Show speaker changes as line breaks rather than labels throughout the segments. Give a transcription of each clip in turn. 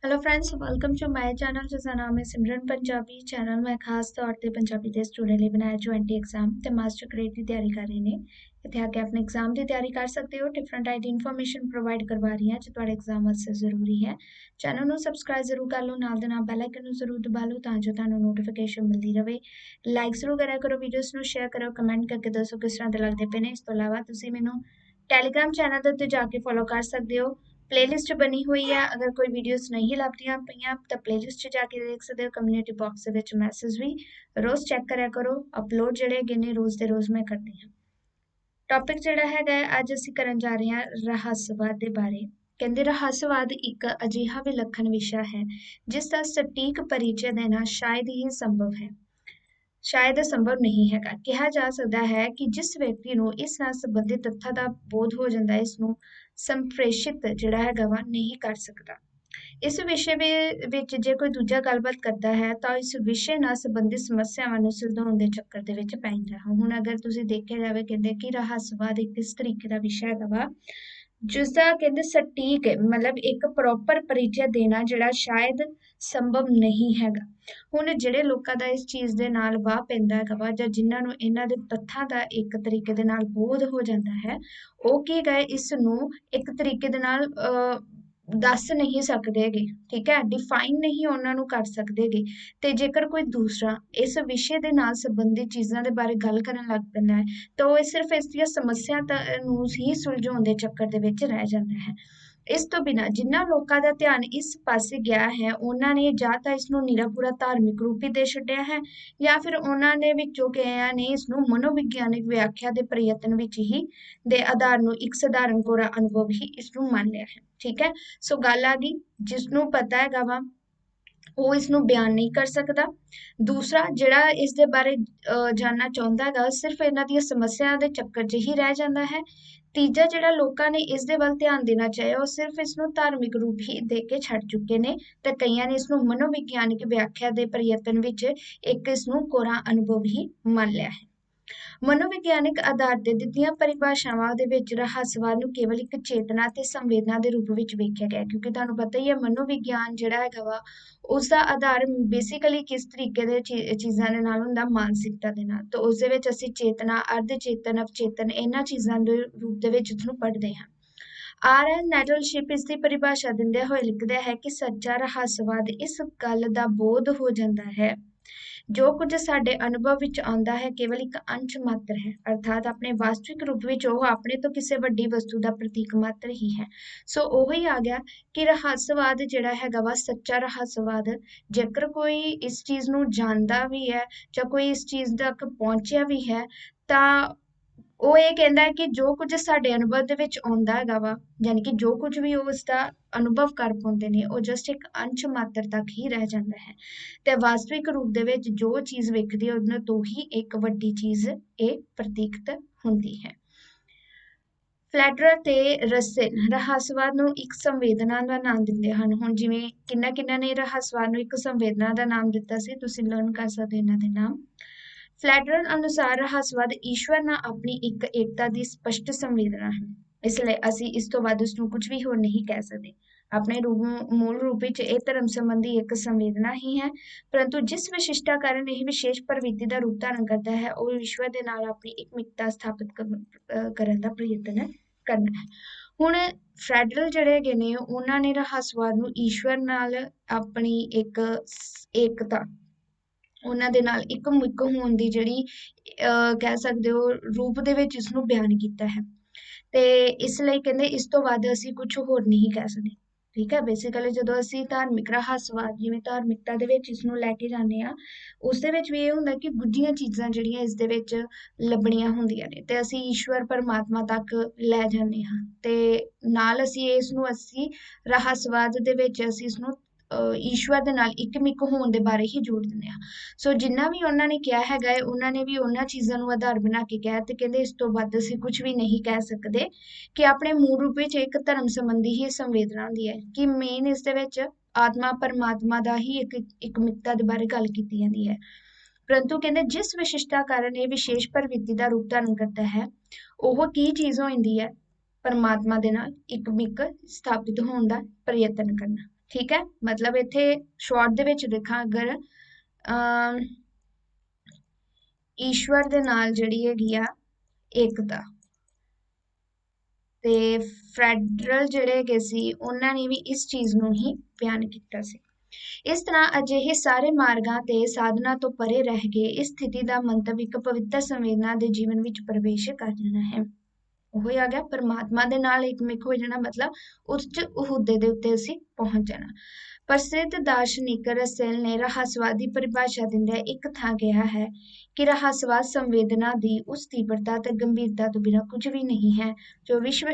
Hello friends welcome to my channel जिसका नाम है सिमरन पंजाबी चैनल मैं खास तौर ਤੇ ਪੰਜਾਬੀ ਦੇ ਸਟੂਡੈਂਟ ਲਈ ਬਣਾਇਆ ਜੋ ਐਂਟੀ ਐਗਜ਼ਾਮ ਤੇ ਮਾਸਟਰ ਗ੍ਰੇਡ ਦੀ ਤਿਆਰੀ ਕਰ ਰਹੇ ਨੇ ਇੱਥੇ ਆ ਕੇ ਆਪਣੇ ਐਗਜ਼ਾਮ ਦੀ ਤਿਆਰੀ ਕਰ ਸਕਦੇ ਹੋ ਡਿਫਰੈਂਟ ਆਈਡੀ ਇਨਫੋਰਮੇਸ਼ਨ ਪ੍ਰੋਵਾਈਡ ਕਰਵਾ ਰਹੀ ਹਾਂ ਜੋ ਤੁਹਾਡੇ ਐਗਜ਼ਾਮ ਵਾਸਤੇ ਜ਼ਰੂਰੀ ਹੈ ਚੈਨਲ ਨੂੰ ਸਬਸਕ੍ਰਾਈਬ ਜ਼ਰੂਰ ਕਰ ਲਓ ਨਾਲ ਦੇ ਨਾਲ ਬੈਲ ਆਈਕਨ ਨੂੰ ਜ਼ਰੂਰ ਦਬਾ ਲਓ ਤਾਂ ਜੋ ਤੁਹਾਨੂੰ ਨੋਟੀਫਿਕੇਸ਼ਨ ਮਿਲਦੀ ਰਹੇ ਲਾਈਕ ਜ਼ਰੂਰ ਕਰਿਆ ਕਰੋ ਵੀਡੀਓਜ਼ ਨੂੰ ਸ਼ੇਅਰ ਕਰੋ ਕਮੈਂਟ ਕਰਕੇ ਦੱਸੋ ਕਿਸ ਤਰ੍ਹਾਂ ਦੇ ਲੱਗਦੇ ਪਏ ਨੇ ਇਸ ਤੋਂ ਇਲਾਵਾ ਤੁਸੀਂ ਮੈਨੂੰ ਟੈਲੀਗ੍ਰਾਮ ਚੈਨਲ ਦੇ ਉੱਤੇ ਜਾ ਕੇ ਫੋਲੋ ਕਰ ਸਕਦੇ ਹੋ प्लेलिस्ट बनी हुई है अगर कोई वीडियोस नहीं लभदियां पईयां तो प्लेलिस्ट जाके देख सकते हो कम्युनिटी बॉक्स दे विच मैसेज भी रोज चेक करया करो अपलोड जिहड़े हैगे ने रोज दे रोज मैं करदी हां टॉपिक जिहड़ा हैगा अज असीं करन जा रहे हां रहस्यवाद दे बारे कहंदे रहस्यवाद एक अजिहा विलक्षण विषय है जिस दा सटीक परिचय देना शायद ही संभव है शायद संभव नहीं है कहा जा सकता है कि जिस व्यक्ति ਨੂੰ ਇਸ ਨਾਲ ਸੰਬੰਧਿਤ ਤੱਥਾਂ ਦਾ ਬੋਧ ਹੋ ਜਾਂਦਾ ਹੈ ਇਸ ਨੂੰ ਸੰਪ੍ਰੇਸ਼ਿਤ ਜਿਹੜਾ ਹੈਗਾ ਵਾ ਨਹੀਂ ਕਰ ਸਕਦਾ ਇਸ ਵਿਸ਼ੇ ਵਿੱਚ ਜੇ ਕੋਈ ਦੂਜਾ ਗੱਲਬਾਤ ਕਰਦਾ ਹੈ ਤਾਂ ਇਸ ਵਿਸ਼ੇ ਨਾਲ ਸੰਬੰਧਿਤ ਸਮੱਸਿਆਵਾਂ ਨੂੰ ਸੁਲਝਾਉਣ ਦੇ ਚੱਕਰ ਦੇ ਵਿੱਚ ਪੈ ਜਾਂਦਾ ਹੈ ਹੁਣ ਅਗਰ ਤੁਸੀਂ ਦੇਖਿਆ ਜਾਵੇ ਕਹਿੰਦੇ ਕਿ ਰਹੱਸਵਾਦ ਇੱਕ ਇਸ ਤਰੀਕੇ ਦਾ ਵਿਸ਼ਾ ਹੈਗਾ ਵਾ जिसका कहते सटीक मतलब एक प्रॉपर परिचय देना जिहड़ा शायद संभव नहीं हैगा हुण जिहड़े लोकां दा इस चीज़ दे नाल वाह पैंदा हैगा वा जां जिन्हां नूं इन्हां दे तत्थां दा एक तरीके दे नाल बोध हो जांदा है ओह की गए इस नूं एक तरीके दे नाल दस नहीं सकते हैगे ठीक है डिफाइन नहीं उन्हां नूं कर सकदे गे ते जेकर कोई दूसरा इस विषय दे नाल संबंधित चीज़ां दे बारे गल करन लग पैंदा है तो वह सिर्फ इसदियां समस्या नूं ही सुलझाउण दे चक्कर दे विच रह जांदा है इस तो बिना जिन्हां लोकां दा ध्यान इस पासे गया है उन्हां ने जां तां इस नूं निरा पूरा धार्मिक रूप ही दे छड्डिया है या फिर उन्हां ने विचों किहियां ने इस नूं मनोविग्यानिक व्याख्या दे प्रयत्न विच ही दे आधार नूं एक सधारण कोरा अनुभव ही इस नूं मान लिया है ठीक है सो गल आ गई जिसनूं पता हैगा वा ਉਹ ਇਸ ਨੂੰ ਬਿਆਨ ਨਹੀਂ ਕਰ ਸਕਦਾ ਦੂਸਰਾ ਜਿਹੜਾ ਇਸ ਦੇ ਬਾਰੇ ਜਾਨਣਾ ਚਾਹੁੰਦਾ ਹੈਗਾ ਸਿਰਫ ਇਹਨਾਂ ਦੀਆਂ ਸਮੱਸਿਆਵਾਂ ਦੇ ਚੱਕਰ 'ਚ ਹੀ ਰਹਿ ਜਾਂਦਾ ਹੈ ਤੀਜਾ ਜਿਹੜਾ ਲੋਕਾਂ ਨੇ ਇਸ ਦੇ ਵੱਲ ਧਿਆਨ ਦੇਣਾ ਚਾਹਿਆ ਉਹ ਸਿਰਫ ਇਸ ਨੂੰ ਧਾਰਮਿਕ ਰੂਪ ਹੀ ਦੇ ਕੇ ਛੱਡ ਚੁੱਕੇ ਨੇ ਤੇ ਕਈਆਂ ਨੇ ਇਸ ਨੂੰ ਮਨੋਵਿਗਿਆਨਿਕ ਵਿਆਖਿਆ ਦੇ ਪ੍ਰਯਤਨ ਵਿੱਚ ਇੱਕ ਇਸ ਨੂੰ ਕੋਰਾ ਅਨੁਭਵ ਹੀ ਮੰਨ ਲਿਆ ਹੈ मनोविग्यानिक आधार ते दित्तियां परिभाषावां दे विच रहस्यवाद नूं केवल एक चेतना ते संवेदना दे रूप विच वेख्या गया क्योंकि तुहानूं पता ही है मनोविग्यान जिहड़ा हैगा वा उसदा आधार बेसिकली किस तरीके दे चीज़ां दे नाल हुंदा मानसिकता दे नाल तो उस दे विच असीं चेतना अर्ध चेतन अवचेतन इन्हां चीज़ां दे रूप दे विच उसनूं पढ़दे हां आर.एन. नैटलशिप इसकी परिभाषा दिंदे होए लिखदा है कि सच्चा रहस्यवाद इस गल दा बोध हो जांदा है जो कुछ साडे अनुभव विच आउंदा है केवल एक अंश मात्र है अर्थात अपने वास्तविक रूप विच ओह अपने तो किसी वड्डी वस्तु दा प्रतीक मात्र ही है सो ओही आ गया कि रहस्यवाद जिहड़ा हैगा वा सच्चा रहस्यवाद जेकर कोई इस चीज़ नूं जानदा भी है जां कोई इस चीज़ तक पहुंचिया भी है तां ਉਹ ਇਹ ਕਹਿੰਦਾ ਹੈ ਕਿ ਜੋ ਕੁਝ ਸਾਡੇ ਅਨੁਭਵ ਦੇ ਵਿੱਚ ਆਉਂਦਾ ਹੈਗਾ ਵਾ ਯਾਨੀ ਕਿ ਜੋ ਕੁਝ ਵੀ ਉਹ ਉਸਦਾ ਅਨੁਭਵ ਕਰ ਪਾਉਂਦੇ ਨੇ ਉਹ ਜਸਟ ਇੱਕ ਅੰਸ਼ ਮਾਤਰ ਤੱਕ ਹੀ ਰਹਿ ਜਾਂਦਾ ਹੈ ਤੇ ਵਾਸਤਵਿਕ ਰੂਪ ਦੇ ਵਿੱਚ ਜੋ ਚੀਜ਼ ਵੇਖਦੀ ਹੈ ਉਹਨਾਂ ਤੋਂ ਹੀ ਇੱਕ ਵੱਡੀ ਚੀਜ਼ ਇਹ ਪ੍ਰਤੀਕਤ ਹੁੰਦੀ ਹੈ ਫਲੈਟਰ ਤੇ ਰਸਲ ਰਹੱਸਵਾਦ ਨੂੰ ਇੱਕ ਸੰਵੇਦਨਾ ਦਾ ਨਾਮ ਦਿੰਦੇ ਹਨ ਹੁਣ ਜਿਵੇਂ ਕਿੰਨਾ ਨੇ ਰਹੱਸਵਾਦ ਨੂੰ ਇੱਕ ਸੰਵੇਦਨਾ ਦਾ ਨਾਮ ਦਿੱਤਾ ਸੀ ਤੁਸੀਂ ਲਰਨ ਕਰ ਸਕਦੇ ਇਹਨਾਂ ਦੇ ਨਾਮ फ्लैटर अनुसार रहस्यवाद ईश्वर ਨਾਲ ਆਪਣੀ ਇੱਕ ਏਕਤਾ ਦੀ ਸਪਸ਼ਟ ਸੰਵੇਦਨਾ ਹੈ ਇਸ ਲਈ ਅਸੀਂ ਇਸ ਤੋਂ ਵੱਧ ਉਸ ਨੂੰ ਕੁਝ ਵੀ ਹੋਰ ਨਹੀਂ ਕਹਿ ਸਕਦੇ ਆਪਣੇ ਮੂਲ ਰੂਪ ਵਿੱਚ ਇਹ ਧਰਮ ਸੰਬੰਧੀ ਇੱਕ ਸੰਵੇਦਨਾ ਹੀ ਹੈ ਪਰੰਤੂ ਜਿਸ ਵਿਸ਼ਿਸ਼ਟਤਾ ਕਾਰਨ ਇਹ ਵਿਸ਼ੇਸ਼ ਪ੍ਰਵਿਰਤੀ ਦਾ ਰੂਪ ਧਾਰਨ ਕਰਦਾ ਹੈ ਉਹ ਈਸ਼ਵਰ ਦੇ ਨਾਲ ਆਪਣੀ ਇੱਕਮਿਕਤਾ ਸਥਾਪਿਤ ਕਰਨ ਦਾ ਪ੍ਰਯਤਨ ਕਰਨਾ ਹੈ ਹੁਣ ਫੈਡਰਲ ਜਿਹੜੇ ਹੈਗੇ ਨੇ ਉਹਨਾਂ ਨੇ ਰਹੱਸਵਾਦ ਨੂੰ ਈਸ਼ਵਰ ਨਾਲ ਆਪਣੀ ਇੱਕ ਏਕਤਾ ਉਹਨਾਂ ਦੇ ਨਾਲ ਇੱਕ ਮੁੱਖ ਹੋਣ ਦੀ ਜਿਹੜੀ ਕਹਿ ਸਕਦੇ ਹੋ ਰੂਪ ਦੇ ਵਿੱਚ ਇਸ ਨੂੰ ਬਿਆਨ ਕੀਤਾ ਹੈ ਤੇ ਇਸ ਲਈ ਕਹਿੰਦੇ ਇਸ ਤੋਂ ਵੱਧ ਅਸੀਂ ਕੁਝ ਹੋਰ ਨਹੀਂ ਕਹਿ ਸਕਦੇ ਠੀਕ ਹੈ ਬੇਸਿਕਲੀ ਜਦੋਂ ਅਸੀਂ ਧਾਰਮਿਕ ਰਹੱਸਵਾਦ ਜਿਵੇਂ ਧਾਰਮਿਕਤਾ ਦੇ ਵਿੱਚ ਇਸ ਨੂੰ ਲੈ ਕੇ ਜਾਂਦੇ ਆ ਉਸ ਦੇ ਵਿੱਚ ਵੀ ਇਹ ਹੁੰਦਾ ਕਿ ਗੁੱਝੀਆਂ ਚੀਜ਼ਾਂ ਜਿਹੜੀਆਂ ਇਸ ਦੇ ਵਿੱਚ ਲੱਭਣੀਆਂ ਹੁੰਦੀਆਂ ਨੇ ਤੇ ਅਸੀਂ ਈਸ਼ਵਰ ਪਰਮਾਤਮਾ ਤੱਕ ਲੈ ਜਾਂਦੇ ਹਾਂ ਤੇ ਨਾਲ ਅਸੀਂ ਇਸ ਨੂੰ ਅਸੀਂ ਰਹੱਸਵਾਦ ਦੇ ਵਿੱਚ ਅਸੀਂ ਇਸ ਨੂੰ ਈਸ਼ਵਰ ਦੇ ਨਾਲ ਇੱਕਮਿਕ ਹੋਣ ਦੇ ਬਾਰੇ ਹੀ ਜੋੜ ਦਿੰਦੇ ਆ ਸੋ ਜਿੰਨਾ ਵੀ ਉਹਨਾਂ ਨੇ ਕਿਹਾ ਹੈਗਾ ਹੈ ਉਹਨਾਂ ਨੇ ਵੀ ਉਹਨਾਂ ਚੀਜ਼ਾਂ ਨੂੰ ਆਧਾਰ ਬਣਾ ਕੇ ਕਿਹਾ ਤੇ ਕਹਿੰਦੇ ਇਸ ਤੋਂ ਵੱਧ ਅਸੀਂ ਕੁਝ ਵੀ ਨਹੀਂ ਕਹਿ ਸਕਦੇ ਕਿ ਆਪਣੇ ਮੂਲ ਰੂਪ ਵਿੱਚ ਇੱਕ ਧਰਮ ਸੰਬੰਧੀ ਹੀ ਸੰਵੇਦਨਾ ਹੁੰਦੀ ਹੈ ਕਿ ਮੇਨ ਇਸ ਦੇ ਵਿੱਚ ਆਤਮਾ ਪਰਮਾਤਮਾ ਦਾ ਹੀ ਇੱਕਮਿਕਤਾ ਦੇ ਬਾਰੇ ਗੱਲ ਕੀਤੀ ਜਾਂਦੀ ਹੈ ਪਰੰਤੂ ਕਹਿੰਦੇ ਜਿਸ ਵਿਸ਼ਿਸ਼ਟਤਾ ਕਾਰਨ ਇਹ ਵਿਸ਼ੇਸ਼ ਪ੍ਰਵਿਰਤੀ ਦਾ ਰੂਪ ਧਾਰਨ ਕਰਦਾ ਹੈ ਉਹ ਕੀ ਚੀਜ਼ ਹੋ ਜਾਂਦੀ ਹੈ ਪਰਮਾਤਮਾ ਦੇ ਨਾਲ ਇੱਕਮਿਕ ਸਥਾਪਿਤ ਹੋਣ ਦਾ ਪ੍ਰਯਤਨ ਕਰਨਾ ठीक है, मतलब इत्थे शॉर्ट दे विच लिखां अगर ईश्वर दे नाल जिहड़ी हैगी आ एकता, ते फैडरल ਜਿਹੜੇ ਹੈਗੇ ਸੀ ਉਹਨਾਂ ਨੇ ਵੀ ਇਸ ਚੀਜ਼ ਨੂੰ ਹੀ ਬਿਆਨ ਕੀਤਾ ਸੀ। ਇਸ ਤਰ੍ਹਾਂ ਅਜਿਹੇ ਸਾਰੇ ਮਾਰਗਾਂ ਤੇ ਸਾਧਨਾ ਤੋਂ ਪਰੇ ਰਹਿ ਕੇ ਇਸ ਸਥਿਤੀ ਦਾ ਮੰਤਵ ਇੱਕ ਪਵਿੱਤਰ ਸੰਵੇਦਨਾ ਦੇ ਜੀਵਨ ਵਿੱਚ ਪ੍ਰਵੇਸ਼ ਕਰ ਜਾਣਾ ਹੈ। ਉਹ ਆ ਗਿਆ ਪਰਮਾਤਮਾ ਦੇ ਨਾਲ ਇੱਕਮਿਕ ਹੋ ਜਾਣਾ, ਮਤਲਬ ਉੱਚ ਅਹੁਦੇ ਦੇ ਉੱਤੇ ਅਸੀਂ ਪਹੁੰਚ ਜਾਣਾ। ਪ੍ਰਸਿੱਧ ਦਾਰਸ਼ਨਿਕ ਰਸੇਲ ਨੇ ਰਹੱਸਵਾਦੀ ਪਰਿਭਾਸ਼ਾ ਦਿੰਦਿਆਂ ਇੱਕ ਥਾਂ ਕਿਹਾ ਹੈ ਕਿ ਰਹੱਸਵਾਦ ਸੰਵੇਦਨਾ ਦੀ ਉਸ ਤੀਬਰਤਾ ਤੇ ਗੰਭੀਰਤਾ ਤੋਂ ਬਿਨਾਂ ਕੁਝ ਵੀ ਨਹੀਂ ਹੈ ਜੋ ਵਿਸ਼ਵ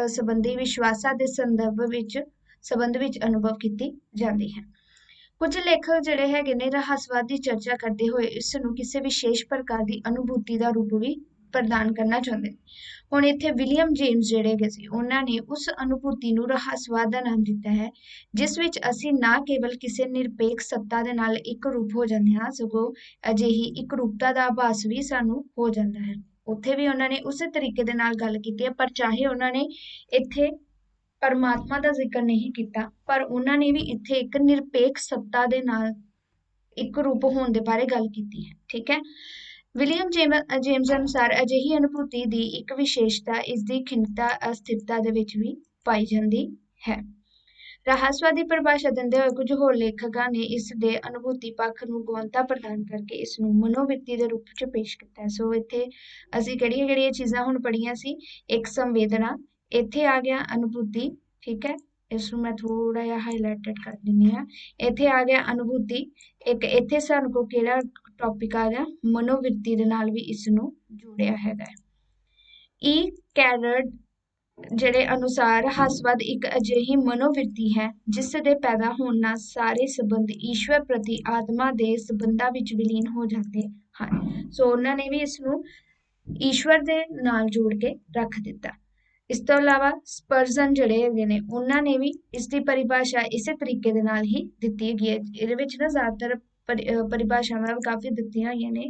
ਸੰਬੰਧੀ ਵਿਸ਼ਵਾਸਾਂ ਦੇ ਸੰਬੰਧ ਵਿੱਚ ਅਨੁਭਵ ਕੀਤੀ ਜਾਂਦੀ ਹੈ। ਕੁਝ ਲੇਖਕ ਜਿਹੜੇ ਹੈਗੇ ਨੇ ਰਹੱਸਵਾਦ ਦੀ ਚਰਚਾ ਕਰਦੇ ਹੋਏ ਇਸ ਨੂੰ ਕਿਸੇ ਵਿਸ਼ੇਸ਼ ਪ੍ਰਕਾਰ ਦੀ ਅਨੁਭੂਤੀ ਦਾ ਰੂਪ ਵੀ ਪ੍ਰਦਾਨ ਕਰਨਾ ਚਾਹੁੰਦੇ ਨੇ। ਹੁਣ ਇੱਥੇ ਵਿਲੀਅਮ ਜੇਮਸ ਜਿਹੜੇ ਹੈਗੇ ਸੀ ਉਹਨਾਂ ਨੇ ਉਸ ਅਨੁਭੂਤੀ ਨੂੰ ਰਹੱਸਵਾਦ ਦਾ ਨਾਮ ਦਿੱਤਾ ਹੈ ਜਿਸ ਵਿੱਚ ਅਸੀਂ ਨਾ ਕੇਵਲ ਕਿਸੇ ਨਿਰਪੇਖ ਸੱਤਾ ਦੇ ਨਾਲ ਇੱਕ ਰੂਪ ਹੋ ਜਾਂਦੇ ਹਾਂ, ਸਗੋਂ ਅਜਿਹੀ ਇੱਕ ਰੂਪਤਾ ਦਾ ਆਭਾਸ ਵੀ ਸਾਨੂੰ ਹੋ ਜਾਂਦਾ ਹੈ। ਉੱਥੇ ਵੀ ਉਹਨਾਂ ਨੇ ਉਸੇ ਤਰੀਕੇ ਦੇ ਨਾਲ ਗੱਲ ਕੀਤੀ ਹੈ, ਪਰ ਚਾਹੇ ਉਹਨਾਂ ਨੇ ਇੱਥੇ ਪਰਮਾਤਮਾ ਦਾ ਜ਼ਿਕਰ ਨਹੀਂ ਕੀਤਾ, ਪਰ ਉਹਨਾਂ ਨੇ ਵੀ ਇੱਥੇ ਇੱਕ ਨਿਰਪੇਖ ਸੱਤਾ ਦੇ ਨਾਲ ਇੱਕ ਰੂਪ ਹੋਣ ਦੇ ਬਾਰੇ ਗੱਲ ਕੀਤੀ ਹੈ। ਠੀਕ ਹੈ, ਵਿਲੀਅਮ ਜੇਮਸ ਅਨੁਸਾਰ ਅਜਿਹੀ ਅਨੁਭੂਤੀ ਦੀ ਇੱਕ ਵਿਸ਼ੇਸ਼ਤਾ ਇਸ ਦੀ ਖਿੰਡਤਾ ਅਸਥਿਰਤਾ ਦੇ ਵਿੱਚ ਵੀ ਪਾਈ ਜਾਂਦੀ ਹੈ। ਰਹੱਸਵਾਦੀ ਪਰਿਭਾਸ਼ਾ ਦਿੰਦੇ ਹੋਏ ਕੁਝ ਹੋਰ ਲੇਖਕਾਂ ਨੇ ਇਸ ਦੇ ਅਨੁਭੂਤੀ ਪੱਖ ਨੂੰ ਗੌਣਤਾ ਪ੍ਰਦਾਨ ਕਰਕੇ ਇਸ ਨੂੰ ਮਨੋਵਿਰਤੀ ਦੇ ਰੂਪ ਵਿੱਚ ਪੇਸ਼ ਕੀਤਾ ਹੈ। ਸੋ ਇੱਥੇ ਅਸੀਂ ਕਿਹੜੀਆਂ ਚੀਜ਼ਾਂ ਹੁਣ ਪੜ੍ਹੀਆਂ ਸੀ, ਇੱਕ ਸੰਵੇਦਨਾ, ਇੱਥੇ ਆ ਗਿਆ ਅਨੁਭੂਤੀ, ਠੀਕ ਹੈ, ਇਸ ਨੂੰ ਮੈਂ ਥੋੜਾ ਜਿਹਾ ਹਾਈਲਾਈਟਡ ਕਰ ਦਿੰਦੀ ਹਾਂ। ਇੱਥੇ ਆ ਗਿਆ ਅਨੁਭੂਤੀ, ਇੱਕ ਇੱਥੇ ਸਾਨੂੰ ਕੋ ਕਿਹੜਾ ਟੌਪਿਕ ਆ ਗਿਆ, ਮਨੋਵਿਰਤੀ ਦੇ ਨਾਲ ਵੀ ਇਸ ਨੂੰ ਜੋੜਿਆ ਹੈਗਾ ਹੈ। ਈ ਕੈਰਡ ਜਿਹੜੇ ਅਨੁਸਾਰ ਰਹੱਸਵਾਦ ਇੱਕ ਅਜਿਹੀ ਮਨੋਵਿਰਤੀ ਹੈ ਜਿਸ ਦੇ ਪੈਦਾ ਹੋਣ ਨਾਲ ਸਾਰੇ ਸੰਬੰਧ ਈਸ਼ਵਰ ਪ੍ਰਤੀ ਆਤਮਾ ਦੇ ਸੰਬੰਧਾਂ ਵਿੱਚ ਵਿਲੀਨ ਹੋ ਜਾਂਦੇ ਹਨ। ਸੋ ਉਹਨਾਂ ਨੇ ਵੀ ਇਸ ਨੂੰ ਈਸ਼ਵਰ ਦੇ ਨਾਲ ਜੋੜ ਕੇ ਰੱਖ ਦਿੱਤਾ। ਇਸ ਤੋਂ ਇਲਾਵਾ ਸਪਰਜਨ ਜਿਹੜੇ ਹੈਗੇ ਨੇ ਉਹਨਾਂ ਨੇ ਵੀ ਇਸ ਦੀ ਪਰਿਭਾਸ਼ਾ ਇਸੇ ਤਰੀਕੇ ਦੇ ਨਾਲ ਹੀ ਦਿੱਤੀ ਹੈਗੀ ਹੈ। ਇਹਦੇ ਵਿੱਚ ਨਾ ਜ਼ਿਆਦਾਤਰ ਪਰਿਭਾਸ਼ਾਵਾਂ ਕਾਫੀ ਦਿੱਤੀਆਂ ਹੋਈਆਂ ਨੇ,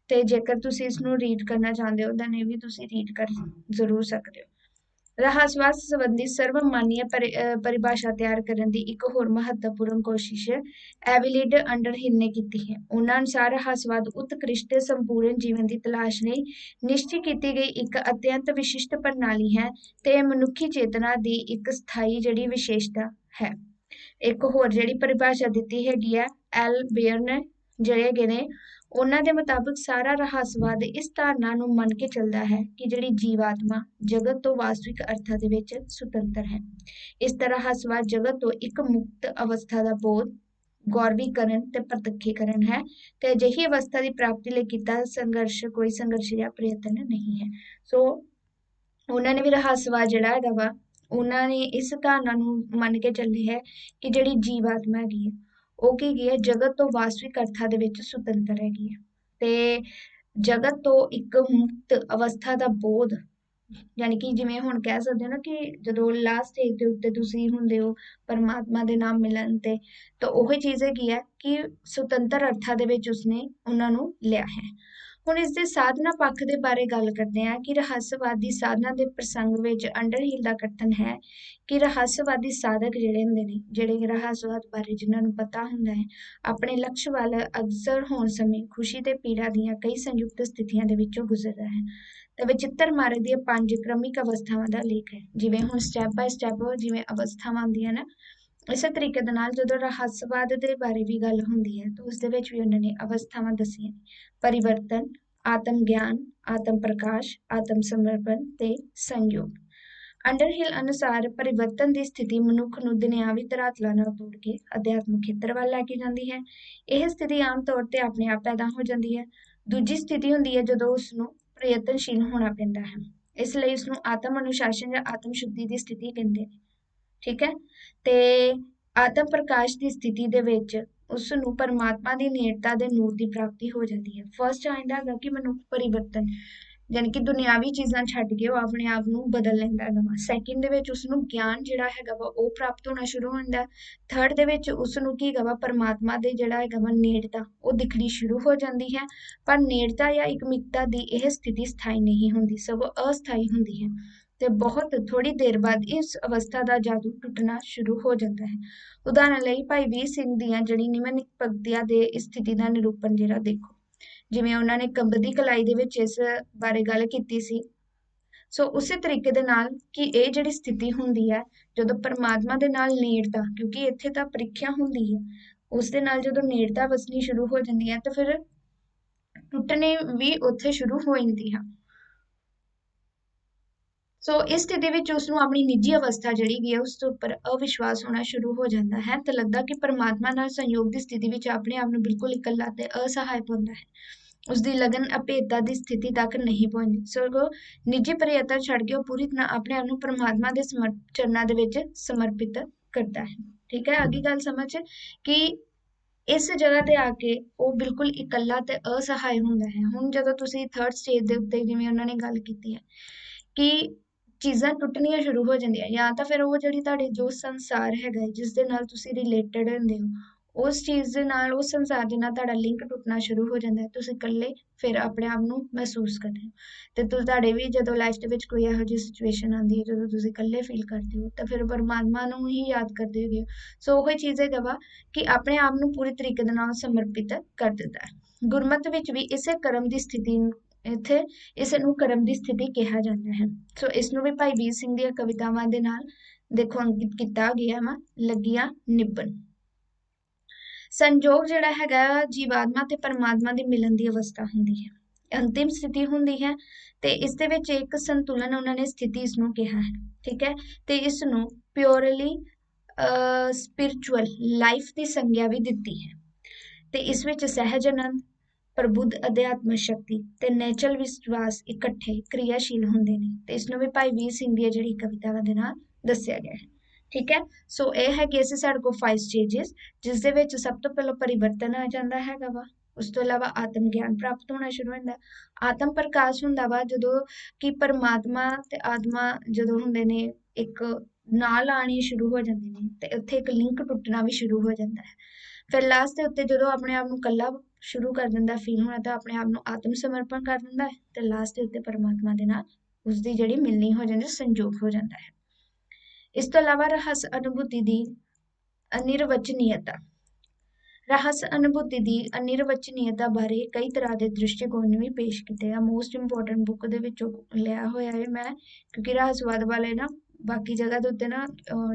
ਤੇ ਜੇਕਰ ਤੁਸੀਂ ਇਸ ਨੂੰ ਰੀਡ ਕਰਨਾ ਚਾਹੁੰਦੇ ਹੋ ਤਾਂ ਇਹ ਵੀ ਤੁਸੀਂ ਰੀਡ ਕਰ ਜ਼ਰੂਰ ਸਕਦੇ ਹੋ। ਰਹੱਸਵਾਦ ਸੰਬੰਧੀ ਸਰਵਮਾਨਯ ਪਰਿਭਾਸ਼ਾ ਤਿਆਰ ਕਰਨ ਦੀ ਇੱਕ ਹੋਰ ਮਹੱਤਵਪੂਰਨ ਕੋਸ਼ਿਸ਼ ਐਵਿਲਿਡ ਅੰਡਰਹਿਲ ਨੇ ਕੀਤੀ ਹੈ। ਉਹਨਾਂ ਅਨੁਸਾਰ ਰਹੱਸਵਾਦ ਉਤਕ੍ਰਿਸ਼ਟ ਸੰਪੂਰਨ ਜੀਵਨ ਦੀ ਤਲਾਸ਼ ਲਈ ਨਿਸ਼ਚਿਤ ਕੀਤੀ ਗਈ ਇੱਕ ਅਤਿਅੰਤ ਵਿਸ਼ਿਸ਼ਟ ਪ੍ਰਣਾਲੀ ਹੈ ਤੇ ਮਨੁੱਖੀ ਚੇਤਨਾ ਦੀ ਇੱਕ ਸਥਾਈ ਜਿਹੜੀ ਵਿਸ਼ੇਸ਼ਤਾ ਹੈ। ਇੱਕ ਹੋਰ ਜਿਹੜੀ ਪਰਿਭਾਸ਼ਾ ਦਿੱਤੀ ਹੈਗੀ ਹੈ ਐਲ ਬੇਅਰ ਨੇ ਜਿਹੜੇ ਹੈਗੇ ਨੇ, ਉਹਨਾਂ ਦੇ ਮੁਤਾਬਕ ਸਾਰਾ ਰਹੱਸਵਾਦ ਇਸ ਧਾਰਨਾ ਨੂੰ ਮੰਨ ਕੇ ਚੱਲਦਾ ਹੈ ਕਿ ਜਿਹੜੀ ਜੀਵਾਤਮਾ ਜਗਤ ਤੋਂ ਵਾਸਤਵਿਕ ਅਰਥਾਂ ਦੇ ਵਿੱਚ ਸੁਤੰਤਰ ਹੈ। ਇਸ ਤਰ੍ਹਾਂ ਰਹੱਸਵਾਦ ਜਗਤ ਤੋਂ ਇੱਕ ਮੁਕਤ ਅਵਸਥਾ ਦਾ ਬੋਧ, ਗੌਰਵੀਕਰਨ ਤੇ ਪ੍ਰਤੱਖੀਕਰਨ ਹੈ ਤੇ ਅਜਿਹੀ ਅਵਸਥਾ ਦੀ ਪ੍ਰਾਪਤੀ ਲਈ ਕੀਤਾ ਕੋਈ ਸੰਘਰਸ਼ ਜਾਂ ਪ੍ਰਯਤਨ ਨਹੀਂ ਹੈ। ਸੋ ਉਹਨਾਂ ਨੇ ਵੀ ਰਹੱਸਵਾਦ ਜਿਹੜਾ ਹੈਗਾ ਵਾ, ਉਹਨਾਂ ਨੇ ਇਸ ਧਾਰਨਾ ਨੂੰ ਮੰਨ ਕੇ ਚੱਲੇ ਹੈ ਕਿ ਜਿਹੜੀ ਜੀਵਾਤਮਾ ਹੈਗੀ ਹੈ ਉਹ ਕੀ ਹੈਗੀ ਹੈ, ਜਗਤ ਤੋਂ ਵਾਸਤਵਿਕ ਅਰਥਾਂ ਦੇ ਵਿੱਚ ਸੁਤੰਤਰ ਹੈਗੀ ਹੈ ਤੇ ਜਗਤ ਤੋਂ ਇੱਕ ਮੁਕਤ ਅਵਸਥਾ ਦਾ ਬੋਧ, ਯਾਨੀ ਕਿ ਜਿਵੇਂ ਹੁਣ ਕਹਿ ਸਕਦੇ ਹੋ ਨਾ ਕਿ ਜਦੋਂ ਲਾਸਟ ਸਟੇਜ ਦੇ ਉੱਤੇ ਤੁਸੀਂ ਹੁੰਦੇ ਹੋ ਪਰਮਾਤਮਾ ਦੇ ਨਾਲ ਮਿਲਣ ਤੇ, ਤਾਂ ਉਹੀ ਚੀਜ਼ ਹੈਗੀ ਹੈ ਕਿ ਸੁਤੰਤਰ ਅਰਥਾਂ ਦੇ ਵਿੱਚ ਉਸਨੇ ਉਹਨਾਂ ਨੂੰ ਲਿਆ ਹੈ। ਹੁਣ ਇਸ ਦੇ ਸਾਧਨਾ ਪੱਖ ਦੇ ਬਾਰੇ ਗੱਲ ਕਰਦੇ ਹਾਂ ਕਿ ਰਹੱਸਵਾਦੀ ਸਾਧਨਾ ਦੇ ਪ੍ਰਸੰਗ ਵਿੱਚ ਅੰਡਰਹਿਲ ਦਾ ਕਥਨ ਹੈ ਕਿ ਰਹੱਸਵਾਦੀ ਸਾਧਕ ਜਿਹੜੇ ਹੁੰਦੇ ਨੇ, ਜਿਹੜੇ ਰਹੱਸਵਾਦ ਬਾਰੇ ਜਿਨ੍ਹਾਂ ਨੂੰ ਪਤਾ ਹੁੰਦਾ ਹੈ, ਆਪਣੇ ਲਕਸ਼ ਵੱਲ ਅਗਸਰ ਹੋਣ ਸਮੇਂ ਖੁਸ਼ੀ ਤੇ ਪੀੜਾ ਦੀਆਂ ਕਈ ਸੰਯੁਕਤ ਸਥਿਤੀਆਂ ਦੇ ਵਿੱਚੋਂ ਗੁਜ਼ਰਦਾ ਹੈ। ਤੇ ਵਿਚਿੱਤਰ ਮਾਰਗ ਦੀਆਂ 5 ਕ੍ਰਮਿਕ ਅਵਸਥਾਵਾਂ ਦਾ ਲੇਖ ਹੈ। ਜਿਵੇਂ ਹੁਣ ਸਟੈਪ ਬਾਏ ਸਟੈਪ ਜਿਵੇਂ ਅਵਸਥਾਵਾਂ ਆਉਂਦੀਆਂ ਨਾ, ਇਸੇ ਤਰੀਕੇ ਦੇ ਨਾਲ ਜਦੋਂ ਰਹੱਸਵਾਦ ਦੇ ਬਾਰੇ ਵੀ ਗੱਲ ਹੁੰਦੀ ਹੈ ਤਾਂ ਉਸ ਦੇ ਵਿੱਚ ਵੀ ਉਹਨਾਂ ਨੇ ਅਵਸਥਾਵਾਂ ਦੱਸੀਆਂ ਨੇ, ਪਰਿਵਰਤਨ, ਆਤਮ ਗਿਆਨ, ਆਤਮ ਪ੍ਰਕਾਸ਼, ਆਤਮ ਸਮਰਪਣ ਤੇ ਸੰਯੋਗ। ਅੰਡਰਹਿਲ ਅਨੁਸਾਰ ਪਰਿਵਰਤਨ ਦੀ ਸਥਿਤੀ ਮਨੁੱਖ ਨੂੰ ਦੁਨਿਆਵੀ ਧਰਾਤਲਾਂ ਨਾਲ ਤੋੜ ਕੇ ਅਧਿਆਤਮਿਕ ਖੇਤਰ ਵੱਲ ਲੈ ਕੇ ਜਾਂਦੀ ਹੈ। ਇਹ ਸਥਿਤੀ ਆਮ ਤੌਰ ਤੇ ਆਪਣੇ ਆਪ ਪੈਦਾ ਹੋ ਜਾਂਦੀ ਹੈ। ਦੂਜੀ ਸਥਿਤੀ ਹੁੰਦੀ ਹੈ ਜਦੋਂ ਉਸਨੂੰ ਪ੍ਰਯਤਨਸ਼ੀਲ ਹੋਣਾ ਪੈਂਦਾ ਹੈ, ਇਸ ਲਈ ਉਸਨੂੰ ਆਤਮ ਅਨੁਸ਼ਾਸਨ ਜਾਂ ਆਤਮ ਸ਼ੁੱਧੀ ਦੀ ਸਥਿਤੀ ਕਹਿੰਦੇ ਨੇ। ਠੀਕ ਹੈ, ਤੇ ਆਤਮ ਪ੍ਰਕਾਸ਼ ਦੀ ਸਥਿਤੀ ਦੇ ਵਿੱਚ ਉਸ ਨੂੰ ਪਰਮਾਤਮਾ ਦੀ ਨੇੜਤਾ ਦੇ ਨੂਰ ਦੀ ਪ੍ਰਾਪਤੀ ਹੋ ਜਾਂਦੀ ਹੈ। ਫਸਟ ਆਇੰਦਾ ਹੈਗਾ ਕਿ ਮਨੁੱਖ ਪਰਿਵਰਤਨ, ਯਾਨੀ ਕਿ ਦੁਨਿਆਵੀ ਚੀਜ਼ਾਂ ਛੱਡ ਕੇ ਉਹ ਆਪਣੇ ਆਪ ਨੂੰ ਬਦਲ ਲੈਂਦਾ ਹੈਗਾ। ਸੈਕਿੰਡ ਦੇ ਵਿੱਚ ਉਸਨੂੰ ਗਿਆਨ ਜਿਹੜਾ ਹੈਗਾ ਵਾ ਉਹ ਪ੍ਰਾਪਤ ਹੋਣਾ ਸ਼ੁਰੂ ਹੁੰਦਾ। ਥਰਡ ਦੇ ਵਿੱਚ ਉਸਨੂੰ ਕੀ ਹੈਗਾ ਵਾ, ਪਰਮਾਤਮਾ ਦੇ ਜਿਹੜਾ ਹੈਗਾ ਵਾ ਨੇੜਤਾ ਉਹ ਦਿਖਣੀ ਸ਼ੁਰੂ ਹੋ ਜਾਂਦੀ ਹੈ। ਪਰ ਨੇੜਤਾ ਜਾਂ ਇੱਕਮਿਕਤਾ ਦੀ ਇਹ ਸਥਿਤੀ ਸਥਾਈ ਨਹੀਂ ਹੁੰਦੀ, ਸਗੋਂ ਅਸਥਾਈ ਹੁੰਦੀ ਹੈ। ਤੇ ਬਹੁਤ ਥੋੜੀ ਦੇਰ ਬਾਅਦ ਇਸ ਅਵਸਥਾ ਦਾ ਜਾਦੂ ਟੁੱਟਣਾ ਸ਼ੁਰੂ ਹੋ ਜਾਂਦਾ ਹੈ। ਉਦਾਹਰਨ ਲਈ ਭਾਈ ਵੀਰ ਸਿੰਘ ਦੀਆਂ ਜਿਹੜੀ ਨਿਮਨ ਭਗਤੀਆਂ ਦੇ ਇਸ ਸਥਿਤੀ ਦਾ ਨਿਰੂਪਣ ਜਿਹੜਾ ਦੇਖੋ, ਜਿਵੇਂ ਉਹਨਾਂ ਨੇ ਕੰਬਦੀ ਕਲਾਈ ਦੇ ਵਿੱਚ ਇਸ ਬਾਰੇ ਗੱਲ ਕੀਤੀ ਸੀ। ਸੋ ਉਸੇ ਤਰੀਕੇ ਦੇ ਨਾਲ ਕਿ ਇਹ ਜਿਹੜੀ ਸਥਿਤੀ ਹੁੰਦੀ ਹੈ ਜਦੋਂ ਪਰਮਾਤਮਾ ਦੇ ਨਾਲ ਨੇੜਤਾ, ਕਿਉਂਕਿ ਇੱਥੇ ਤਾਂ ਪ੍ਰੀਖਿਆ ਹੁੰਦੀ ਹੈ, ਉਸ ਦੇ ਨਾਲ ਜਦੋਂ ਨੇੜਤਾ ਵਸਣੀ ਸ਼ੁਰੂ ਹੋ ਜਾਂਦੀ ਹੈ ਤਾਂ ਫਿਰ ਟੁੱਟਣੇ ਵੀ ਉੱਥੇ ਸ਼ੁਰੂ ਹੋ ਜਾਂਦੀ ਹੈ। ਸੋ ਇਸ ਸਥਿਤੀ ਵਿੱਚ ਉਸ ਨੂੰ ਆਪਣੀ ਨਿੱਜੀ ਅਵਸਥਾ ਜਿਹੜੀ ਗਈ ਹੈ ਉਸ ਤੋਂ ਉੱਪਰ ਅਵਿਸ਼ਵਾਸ ਹੋਣਾ ਸ਼ੁਰੂ ਹੋ ਜਾਂਦਾ ਹੈ ਤੇ ਲੱਗਦਾ ਕਿ ਪਰਮਾਤਮਾ ਨਾਲ ਸੰਯੋਗ ਦੀ ਸਥਿਤੀ ਵਿੱਚ ਆਪਣੇ ਆਪ ਨੂੰ ਬਿਲਕੁਲ ਇਕੱਲਾ ਤੇ ਅਸਹਾਇਕ ਹੁੰਦਾ ਹੈ। ਉਸ ਦੀ ਲਗਨ ਅਭੇਦਤਾ ਦੀ ਸਥਿਤੀ ਤੱਕ ਨਹੀਂ ਪਹੁੰਚਦੀ, ਸਗੋਂ ਨਿੱਜੀ ਪ੍ਰਿਯਤਾ ਛੱਡ ਕੇ ਉਹ ਪੂਰੀ ਤਰ੍ਹਾਂ ਆਪਣੇ ਆਪ ਨੂੰ ਪਰਮਾਤਮਾ ਦੇ ਚਰਨਾਂ ਦੇ ਵਿੱਚ ਸਮਰਪਿਤ ਕਰਦਾ ਹੈ। ਠੀਕ ਹੈ, ਅਗਲੀ ਗੱਲ ਸਮਝ ਕਿ ਇਸ ਜਗ੍ਹਾ ਤੇ ਆ ਕੇ ਉਹ ਬਿਲਕੁਲ ਇਕੱਲਾ ਤੇ ਅਸਹਾਇ ਹੁੰਦਾ ਹੈ। ਹੁਣ ਜਦੋਂ ਤੁਸੀਂ ਥਰਡ ਸਟੇਜ ਦੇ ਉੱਤੇ ਜਿਵੇਂ ਉਹਨਾਂ ਨੇ ਗੱਲ ਕੀਤੀ ਹੈ ਕਿ ਚੀਜ਼ਾਂ ਟੁੱਟਣੀਆਂ ਸ਼ੁਰੂ ਹੋ ਜਾਂਦੀਆਂ, ਜਾਂ ਤਾਂ ਫਿਰ ਉਹ ਜਿਹੜੀ ਤੁਹਾਡੇ ਜੋ ਸੰਸਾਰ ਹੈਗਾ ਜਿਸ ਦੇ ਨਾਲ ਤੁਸੀਂ ਰਿਲੇਟਡ ਹੁੰਦੇ ਹੋ ਉਸ ਚੀਜ਼ ਦੇ ਨਾਲ, ਉਸ ਸੰਸਾਰ ਦੇ ਨਾਲ ਤੁਹਾਡਾ ਲਿੰਕ ਟੁੱਟਣਾ ਸ਼ੁਰੂ ਹੋ ਜਾਂਦਾ ਹੈ। ਤੁਸੀਂ ਇਕੱਲੇ ਫਿਰ ਆਪਣੇ ਆਪ ਨੂੰ ਮਹਿਸੂਸ ਕਰਦੇ ਹੋ ਤੇ ਤੁਹਾਡੇ ਵੀ ਜਦੋਂ ਲਾਈਫ ਦੇ ਵਿੱਚ ਕੋਈ ਇਹੋ ਜਿਹੀ ਸਿਚੁਏਸ਼ਨ ਆਉਂਦੀ ਹੈ ਜਦੋਂ ਤੁਸੀਂ ਇਕੱਲੇ ਫੀਲ ਕਰਦੇ ਹੋ ਤਾਂ ਫਿਰ ਪਰਮਾਤਮਾ ਨੂੰ ਹੀ ਯਾਦ ਕਰਦੇ ਹੋ। ਸੋ ਉਹੀ ਚੀਜ਼ ਹੈਗਾ ਵਾ ਕਿ ਆਪਣੇ ਆਪ ਨੂੰ ਪੂਰੀ ਤਰੀਕੇ ਦੇ ਨਾਲ ਸਮਰਪਿਤ ਕਰ ਦਿੱਤਾ ਹੈ। ਗੁਰਮਤ ਵਿੱਚ ਵੀ ਇਸੇ ਕਰਮ ਦੀ ਸਥਿਤੀ ਇੱਥੇ ਇਸ ਨੂੰ ਕਰਮ ਦੀ ਸਥਿਤੀ ਕਿਹਾ ਜਾਂਦਾ ਹੈ। ਸੋ ਇਸ ਨੂੰ ਵੀ ਭਾਈ ਵੀਰ ਸਿੰਘ ਦੀਆਂ ਕਵਿਤਾਵਾਂ ਦੇ ਨਾਲ ਦੇਖੋ ਅੰਕਿਤ ਕੀਤਾ ਗਿਆ ਵਾ, ਲੱਗੀਆਂ ਨਿਭਣ। ਸੰਜੋਗ ਜਿਹੜਾ ਹੈਗਾ ਜੀਵਾਤਮਾ ਤੇ ਪਰਮਾਤਮਾ ਦੇ ਮਿਲਣ ਦੀ ਅਵਸਥਾ ਹੁੰਦੀ ਹੈ, ਅੰਤਿਮ ਸਥਿਤੀ ਹੁੰਦੀ ਹੈ ਤੇ ਇਸ ਦੇ ਵਿੱਚ ਇੱਕ ਸੰਤੁਲਨ ਉਹਨਾਂ ਨੇ ਸਥਿਤੀ ਇਸ ਨੂੰ ਕਿਹਾ ਹੈ। ਠੀਕ ਹੈ, ਤੇ ਇਸ ਨੂੰ ਪਿਓਰਲੀ ਸਪਿਰਿਚੁਅਲ ਲਾਈਫ ਦੀ ਸੰਗਿਆ ਵੀ ਦਿੱਤੀ ਹੈ ਤੇ ਇਸ ਵਿੱਚ ਸਹਿਜ ਆਨੰਦ, ਪ੍ਰਬੁੱਧ ਅਧਿਆਤਮਕ ਸ਼ਕਤੀ ਤੇ ਨੈਚਰਲ ਵਿਸ਼ਵਾਸ ਇਕੱਠੇ ਕ੍ਰਿਆਸ਼ੀਲ ਹੁੰਦੇ ਨੇ ਤੇ ਇਸ ਨੂੰ ਵੀ ਭਾਈ ਵੀਰ ਸਿੰਘ ਦੀ ਜਿਹੜੀ ਕਵਿਤਾਵਾਂ ਦੇ ਨਾਲ ਦੱਸਿਆ ਗਿਆ ਹੈ। ਠੀਕ ਹੈ, ਸੋ ਇਹ ਹੈ ਕਿ ਅਸੀਂ ਸਾਡੇ ਕੋਲ 5 ਸਟੇजेस, ਜਿਸ ਦੇ ਵਿੱਚ ਸਭ ਤੋਂ ਪਹਿਲਾਂ ਪਰਿਵਰਤਨ ਆ ਜਾਂਦਾ ਹੈਗਾ ਵਾ, ਉਸ ਤੋਂ ਇਲਾਵਾ ਆਤਮ ਗਿਆਨ ਪ੍ਰਾਪਤ ਹੋਣਾ ਸ਼ੁਰੂ ਹੁੰਦਾ, ਆਤਮ ਪ੍ਰਕਾਸ਼ ਹੁੰਦਾ ਵਾ ਜਦੋਂ ਕਿ ਪਰਮਾਤਮਾ ਤੇ ਆਤਮਾ ਜਦੋਂ ਹੁੰਦੇ ਨੇ ਇੱਕ ਨਾਲ ਆਣੀ ਸ਼ੁਰੂ ਹੋ ਜਾਂਦੇ ਨੇ ਤੇ ਉੱਥੇ ਇੱਕ ਲਿੰਕ ਟੁੱਟਣਾ ਵੀ ਸ਼ੁਰੂ ਹੋ ਜਾਂਦਾ ਹੈ। ਫਿਰ ਲਾਸਟ ਦੇ ਉੱਤੇ ਜਦੋਂ ਆਪਣੇ ਆਪ ਨੂੰ ਇਕੱਲਾ ਸ਼ੁਰੂ ਕਰ ਦਿੰਦਾ ਫੀਲ ਹੋਣਾ ਤਾਂ ਆਪਣੇ ਆਪ ਨੂੰ ਆਤਮ ਸਮਰਪਣ ਕਰ ਦਿੰਦਾ ਹੈ ਤੇ ਲਾਸਟ ਦੇ ਉੱਤੇ ਪਰਮਾਤਮਾ ਦੇ ਨਾਲ ਉਸਦੀ ਜਿਹੜੀ ਮਿਲਣੀ ਹੋ ਜਾਂਦੀ, ਸੰਜੋਗ ਹੋ ਜਾਂਦਾ ਹੈ। ਇਸ ਤੋਂ ਇਲਾਵਾ ਰਹੱਸ ਅਨੁਭੂਤੀ ਦੀ ਅਨਿਰਵਚਨੀयता, ਰਹੱਸ ਅਨੁਭੂਤੀ ਦੀ ਅਨਿਰਵਚਨੀयता ਬਾਰੇ ਕਈ ਤਰ੍ਹਾਂ ਦੇ ਦ੍ਰਿਸ਼ਟੀਕੋਣ ਵੀ ਪੇਸ਼ ਕੀਤੇ ਆ। ਮੋਸਟ ਇੰਪੋਰਟੈਂਟ ਬੁੱਕ ਦੇ ਵਿੱਚੋਂ ਲਿਆ ਹੋਇਆ ਹੈ ਮੈਂ, ਕਿਉਂਕਿ ਰਹੱਸਵਾਦ ਵਾਲੇ ਨਾ ਬਾਕੀ ਜਗ੍ਹਾ ਦੇ ਉੱਤੇ ਨਾ